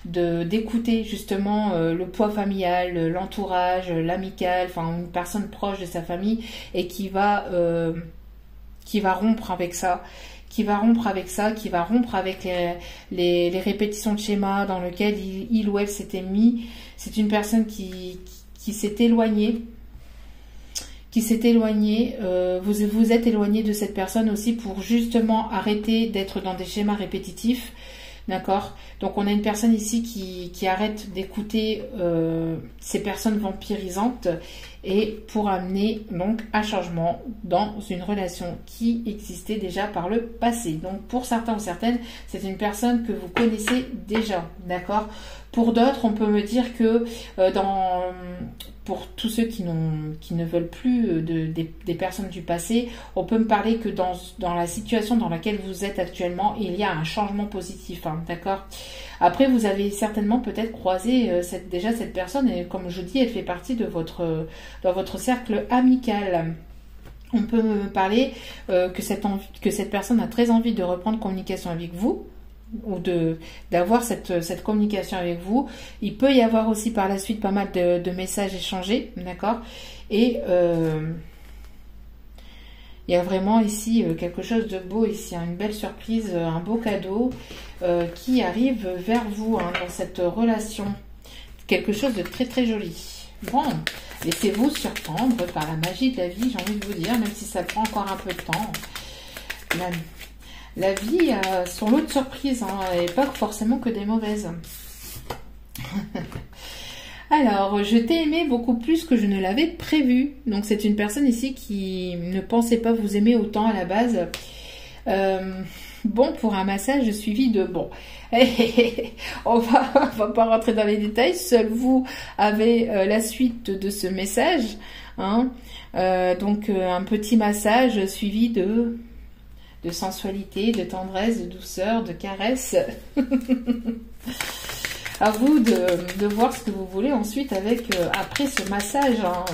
d'écouter justement le poids familial, l'entourage, l'amical, enfin une personne proche de sa famille, et qui va rompre avec ça, qui va rompre avec les répétitions de schémas dans lesquelles il ou elle s'était mis. C'est une personne qui s'est éloignée. Vous êtes éloigné de cette personne aussi pour justement arrêter d'être dans des schémas répétitifs, d'accord? Donc on a une personne ici qui arrête d'écouter ces personnes vampirisantes, et pour amener donc un changement dans une relation qui existait déjà par le passé. Donc pour certains ou certaines, c'est une personne que vous connaissez déjà, d'accord? Pour d'autres, on peut me dire que pour tous ceux qui ne veulent plus des personnes du passé, on peut me parler que dans la situation dans laquelle vous êtes actuellement, il y a un changement positif, hein, d'accord? Après, vous avez certainement peut-être croisé déjà cette personne, et comme je dis, elle fait partie de dans votre cercle amical. On peut me parler que cette personne a très envie de reprendre communication avec vous, ou d'avoir cette communication avec vous. Il peut y avoir aussi par la suite pas mal de messages échangés, d'accord? Et il y a vraiment ici quelque chose de beau ici, hein, une belle surprise, un beau cadeau qui arrive vers vous, hein, dans cette relation. Quelque chose de très très joli. Bon, laissez-vous surprendre par la magie de la vie, j'ai envie de vous dire, même si ça prend encore un peu de temps. La vie a son lot de surprises, hein, et pas forcément que des mauvaises. Alors, je t'ai aimé beaucoup plus que je ne l'avais prévu. Donc, c'est une personne ici qui ne pensait pas vous aimer autant à la base. Bon, pour un massage suivi de... Bon, on va pas rentrer dans les détails. Seul vous avez la suite de ce message, hein. Donc, un petit massage suivi de sensualité, de tendresse, de douceur, de caresse. À vous de voir ce que vous voulez ensuite après ce massage, hein.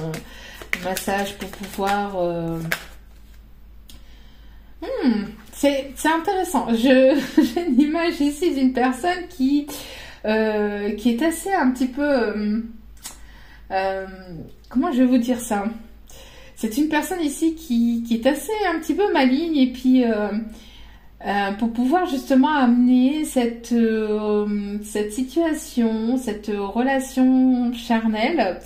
Massage pour pouvoir... c'est intéressant. J'ai une image ici d'une personne qui est assez un petit peu... comment je vais vous dire ça? C'est une personne ici qui est assez un petit peu maligne, et puis pour pouvoir justement amener cette situation, cette relation charnelle,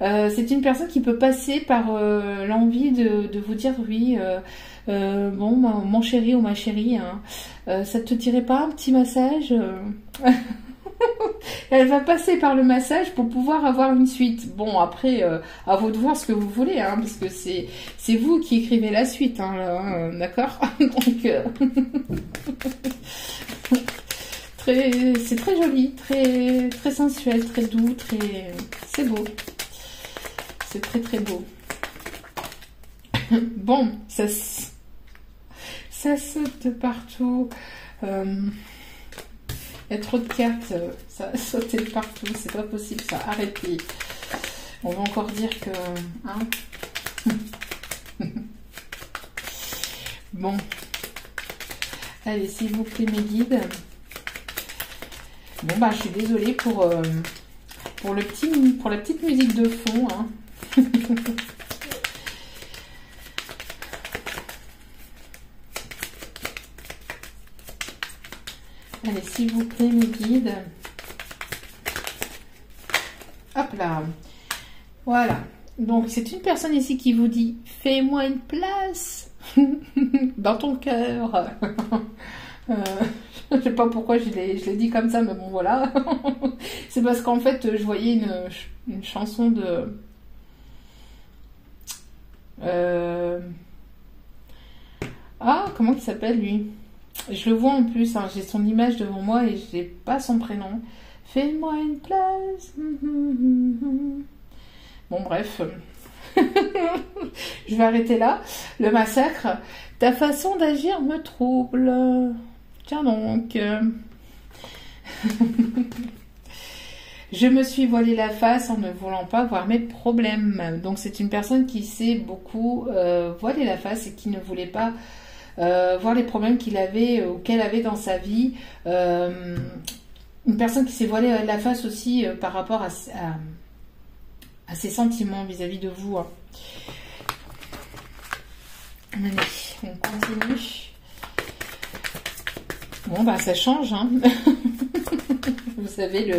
c'est une personne qui peut passer par l'envie de vous dire oui, bon, mon chéri ou ma chérie, hein, ça te dirait pas un petit massage? Elle va passer par le massage pour pouvoir avoir une suite. Bon, après, à vous de voir ce que vous voulez, hein, parce que c'est vous qui écrivez la suite, hein, hein, d'accord? Donc, c'est très joli, très, très sensuel, très doux, c'est beau. C'est très très beau. Bon, Ça saute de partout. Il y a trop de cartes. Ça a sauté de partout. C'est pas possible, ça. Arrêtez. On va encore dire que... Hein. Bon. Allez, s'il vous plaît, mes guides. Bon, bah, je suis désolée pour la petite musique de fond. Hein. Allez, s'il vous plaît, mes guides. Hop là. Voilà. Donc, c'est une personne ici qui vous dit « Fais-moi une place dans ton cœur. » Je ne sais pas pourquoi je l'ai dit comme ça, mais bon, voilà. C'est parce qu'en fait, je voyais une chanson de... Ah, comment il s'appelle, lui? Je le vois en plus, hein, j'ai son image devant moi et je n'ai pas son prénom. Fais-moi une place. Bon, bref. Je vais arrêter là. Le massacre. Ta façon d'agir me trouble. Tiens donc. Je me suis voilé la face en ne voulant pas voir mes problèmes. Donc c'est une personne qui s'est beaucoup voilé la face et qui ne voulait pas voir les problèmes qu'il avait ou qu'elle avait dans sa vie. Une personne qui s'est voilée la face aussi par rapport à ses sentiments vis-à-vis de vous. Hein. Allez, on continue. Bon, bah ça change. Hein. Vous savez,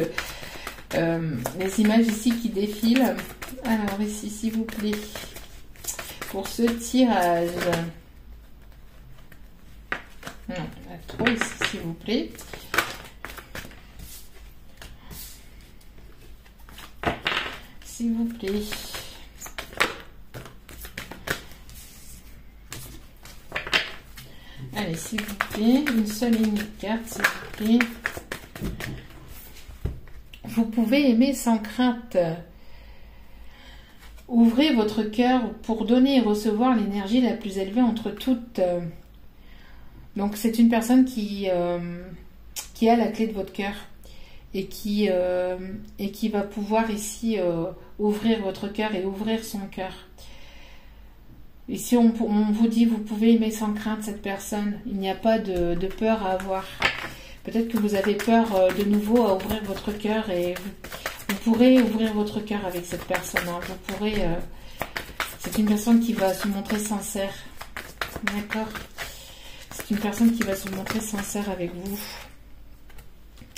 les images ici qui défilent. Alors ici, s'il vous plaît, pour ce tirage. Non, il y a trop ici, s'il vous plaît. S'il vous plaît. Allez, s'il vous plaît, une seule ligne de carte, s'il vous plaît. Vous pouvez aimer sans crainte. Ouvrez votre cœur pour donner et recevoir l'énergie la plus élevée entre toutes. Donc, c'est une personne qui a la clé de votre cœur et qui va pouvoir ici ouvrir votre cœur et ouvrir son cœur. Ici, on vous dit, vous pouvez aimer sans crainte cette personne. Il n'y a pas de peur à avoir. Peut-être que vous avez peur de nouveau à ouvrir votre cœur et vous pourrez ouvrir votre cœur avec cette personne. Hein. Vous pourrez... c'est une personne qui va se montrer sincère. D'accord ? C'est une personne qui va se montrer sincère avec vous.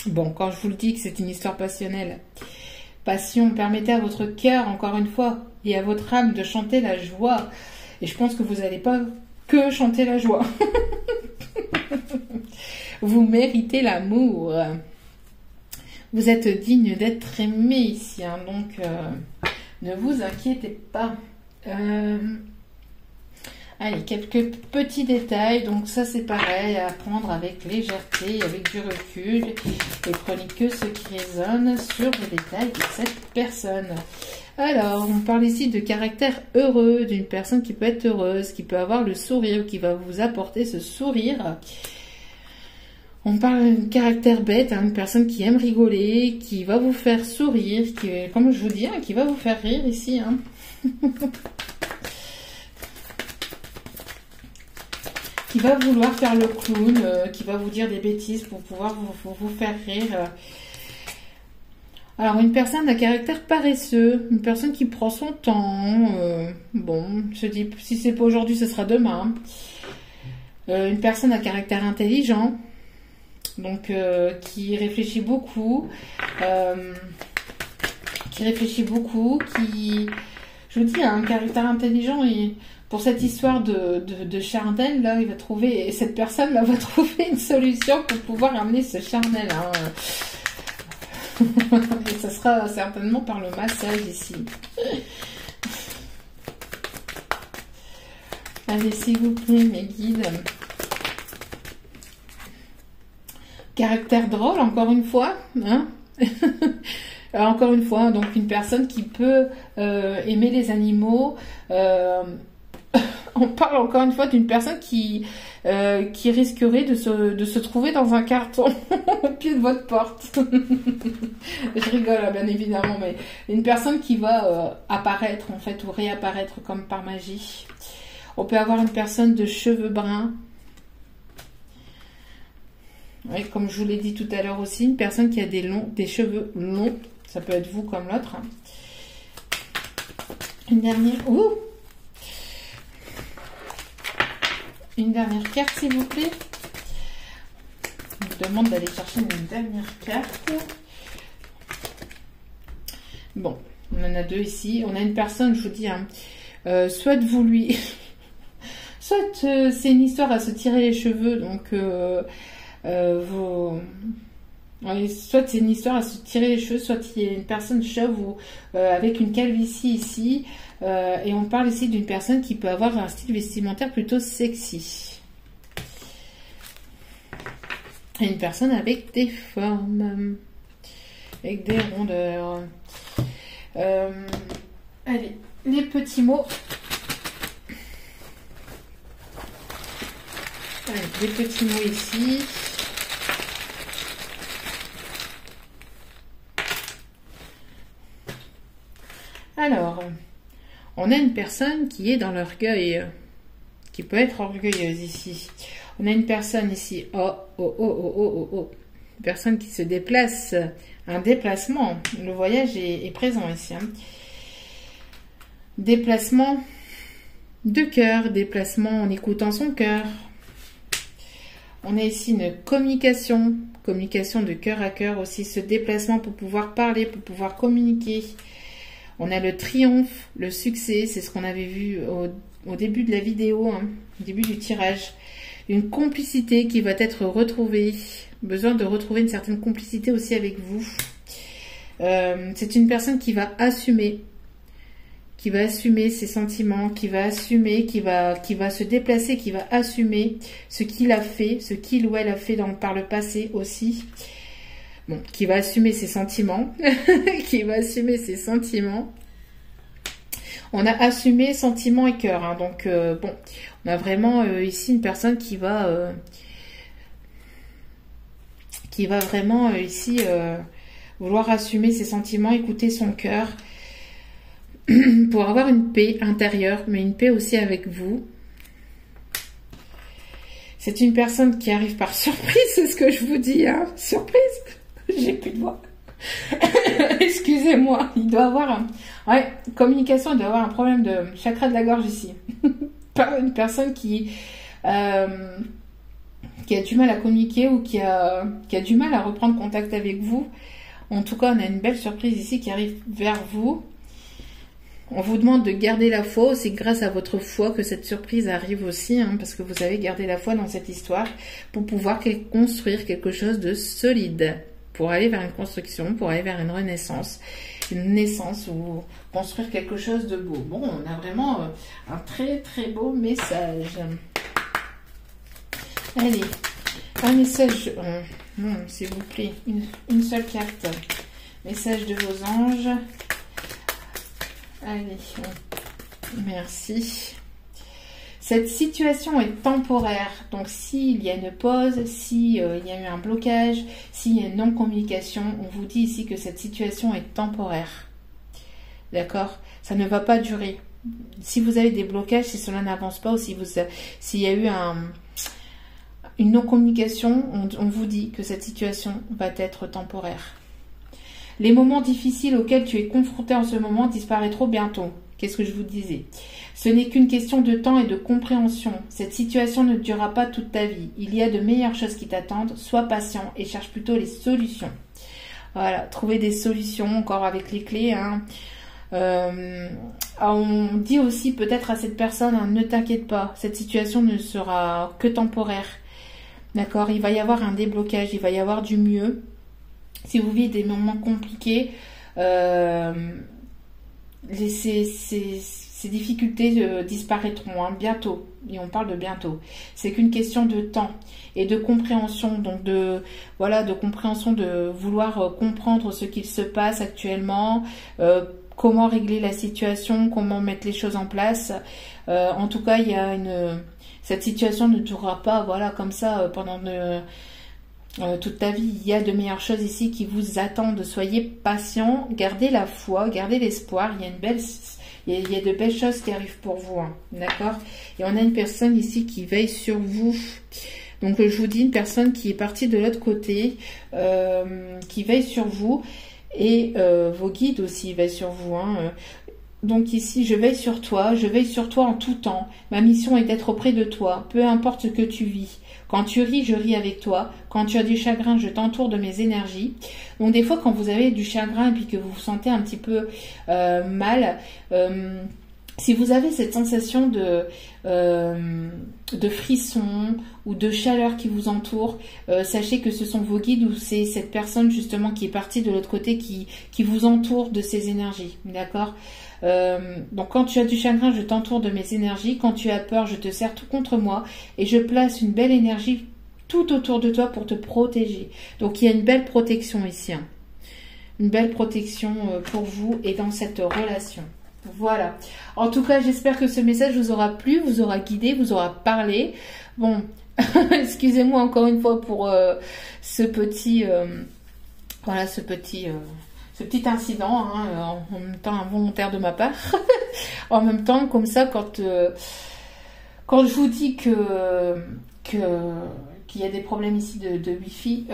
Bon, quand je vous le dis que c'est une histoire passionnelle. Passion, permettez à votre cœur, encore une fois, et à votre âme de chanter la joie. Et je pense que vous n'allez pas que chanter la joie. Vous méritez l'amour. Vous êtes digne d'être aimé ici. Hein, donc, ne vous inquiétez pas. Allez, quelques petits détails. Donc ça, c'est pareil, à prendre avec légèreté, avec du recul. Et prenez que ce qui résonne sur les détails de cette personne. Alors, on parle ici de caractère heureux, d'une personne qui peut être heureuse, qui peut avoir le sourire, qui va vous apporter ce sourire. On parle de caractère bête, hein, une personne qui aime rigoler, qui va vous faire sourire, qui, comme je vous dis, hein, qui va vous faire rire ici. Hein. Qui va vouloir faire le clown, qui va vous dire des bêtises pour pouvoir vous faire rire. Alors, une personne à caractère paresseux, une personne qui prend son temps. Bon, je dis, si c'est pas aujourd'hui, ce sera demain. Une personne à caractère intelligent, donc qui réfléchit beaucoup, qui, je vous dis, a un caractère intelligent et pour cette histoire de charnel, là, il va trouver, cette personne là va trouver une solution pour pouvoir amener ce charnel. Hein. Et ça sera certainement par le massage ici. Allez, s'il vous plaît, mes guides. Caractère drôle, encore une fois. Hein. Encore une fois, donc une personne qui peut aimer les animaux. On parle encore une fois d'une personne qui risquerait de se trouver dans un carton au pied de votre porte. Je rigole, bien évidemment, mais une personne qui va apparaître, en fait, ou réapparaître comme par magie. On peut avoir une personne de cheveux bruns. Oui, comme je vous l'ai dit tout à l'heure aussi, une personne qui a des cheveux longs. Ça peut être vous comme l'autre. Une dernière... Ouh, une dernière carte, s'il vous plaît. Je vous demande d'aller chercher une dernière carte. Bon, on en a deux ici. On a une personne, je vous dis, hein, soit vous lui... soit c'est une histoire à se tirer les cheveux, donc ouais, soit c'est une histoire à se tirer les cheveux, soit il y a une personne chauve ou avec une calvitie ici. Et on parle ici d'une personne qui peut avoir un style vestimentaire plutôt sexy. Et une personne avec des formes, avec des rondeurs. Allez, les petits mots. Allez, les petits mots ici. Alors, on a une personne qui est dans l'orgueil, qui peut être orgueilleuse ici. On a une personne ici, une personne qui se déplace, un déplacement. Le voyage est présent ici. Hein. Déplacement de cœur, déplacement en écoutant son cœur. On a ici une communication de cœur à cœur aussi, ce déplacement pour pouvoir parler, pour pouvoir communiquer. On a le triomphe, le succès, c'est ce qu'on avait vu au début de la vidéo, hein, au début du tirage. Une complicité qui va être retrouvée, besoin de retrouver une certaine complicité aussi avec vous. C'est une personne qui va assumer ses sentiments, qui va assumer, qui va se déplacer, qui va assumer ce qu'il a fait, ce qu'il ou elle a fait par le passé aussi. Bon, qui va assumer ses sentiments, qui va assumer ses sentiments. On a assumé sentiments et cœur, hein, donc bon, on a vraiment ici une personne qui va vraiment ici vouloir assumer ses sentiments, écouter son cœur, pour avoir une paix intérieure, mais une paix aussi avec vous. C'est une personne qui arrive par surprise, c'est ce que je vous dis, hein, surprise. J'ai plus de voix. Excusez-moi, il doit avoir communication, il doit avoir un problème de chakra de la gorge ici. Pas une personne qui a du mal à communiquer ou qui a du mal à reprendre contact avec vous. En tout cas, on a une belle surprise ici qui arrive vers vous. On vous demande de garder la foi, c'est grâce à votre foi que cette surprise arrive aussi, hein, parce que vous avez gardé la foi dans cette histoire pour pouvoir construire quelque chose de solide, pour aller vers une construction, pour aller vers une renaissance, une naissance ou construire quelque chose de beau. Bon, on a vraiment un très très beau message. Allez, un message, non, s'il vous plaît, une seule carte. Message de vos anges. Allez, merci. Cette situation est temporaire. Donc, s'il y a une pause, s'il y a eu un blocage, s'il y a une non-communication, on vous dit ici que cette situation est temporaire. D'accord? Ça ne va pas durer. Si vous avez des blocages, si cela n'avance pas ou s'il y a eu une non-communication, on vous dit que cette situation va être temporaire. Les moments difficiles auxquels tu es confronté en ce moment disparaîtront bientôt. Qu'est-ce que je vous disais? Ce n'est qu'une question de temps et de compréhension. Cette situation ne durera pas toute ta vie. Il y a de meilleures choses qui t'attendent. Sois patient et cherche plutôt les solutions. Voilà, trouver des solutions encore avec les clés. Hein. On dit aussi peut-être à cette personne, hein, ne t'inquiète pas, cette situation ne sera que temporaire. D'accord? Il va y avoir un déblocage, il va y avoir du mieux. Si vous vivez des moments compliqués, ces difficultés disparaîtront bientôt. Et on parle de bientôt. C'est qu'une question de temps et de compréhension. Donc de compréhension, de vouloir comprendre ce qu'il se passe actuellement, comment régler la situation, comment mettre les choses en place. En tout cas, il y a cette situation ne durera pas, voilà, comme ça pendant toute ta vie. Il y a de meilleures choses ici qui vous attendent. Soyez patient, gardez la foi, gardez l'espoir. Il y a de belles choses qui arrivent pour vous, hein, d'accord? Et on a une personne ici qui veille sur vous. Donc je vous dis une personne qui est partie de l'autre côté, qui veille sur vous, et vos guides aussi veillent sur vous, hein. Donc ici, je veille sur toi en tout temps. Ma mission est d'être auprès de toi, peu importe ce que tu vis. Quand tu ris, je ris avec toi. Quand tu as du chagrin, je t'entoure de mes énergies. Donc des fois, quand vous avez du chagrin et puis que vous vous sentez un petit peu mal, si vous avez cette sensation de frisson ou de chaleur qui vous entoure, sachez que ce sont vos guides ou c'est cette personne justement qui est partie de l'autre côté qui vous entoure de ces énergies, d'accord? Donc quand tu as du chagrin, je t'entoure de mes énergies. Quand tu as peur, je te serre tout contre moi et je place une belle énergie tout autour de toi pour te protéger. Donc il y a une belle protection ici, hein. Une belle protection pour vous et dans cette relation. Voilà. En tout cas, j'espère que ce message vous aura plu, vous aura guidé, vous aura parlé. Bon, excusez-moi encore une fois pour ce petit incident, hein, en même temps involontaire de ma part. En même temps, comme ça, quand je vous dis qu'il y a des problèmes ici de Wi-Fi,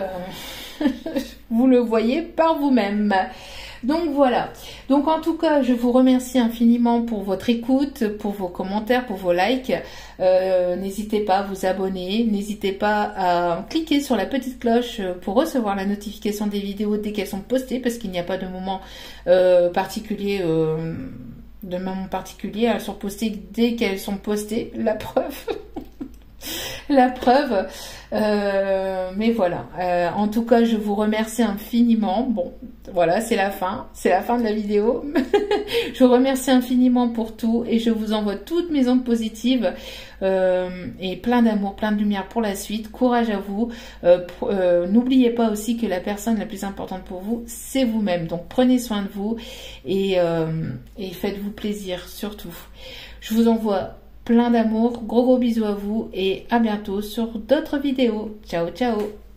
vous le voyez par vous-même. Donc voilà. Donc en tout cas, je vous remercie infiniment pour votre écoute, pour vos commentaires, pour vos likes. N'hésitez pas à vous abonner, n'hésitez pas à cliquer sur la petite cloche pour recevoir la notification des vidéos dès qu'elles sont postées, parce qu'il n'y a pas de moment particulier. Elles sont postées dès qu'elles sont postées. La preuve. La preuve. Mais voilà. En tout cas, je vous remercie infiniment. Bon, voilà, c'est la fin. C'est la fin de la vidéo. Je vous remercie infiniment pour tout et je vous envoie toutes mes ondes positives et plein d'amour, plein de lumière pour la suite. Courage à vous. N'oubliez pas aussi que la personne la plus importante pour vous, c'est vous-même. Donc prenez soin de vous et faites-vous plaisir surtout. Je vous envoie plein d'amour, gros bisous à vous et à bientôt sur d'autres vidéos. Ciao, ciao!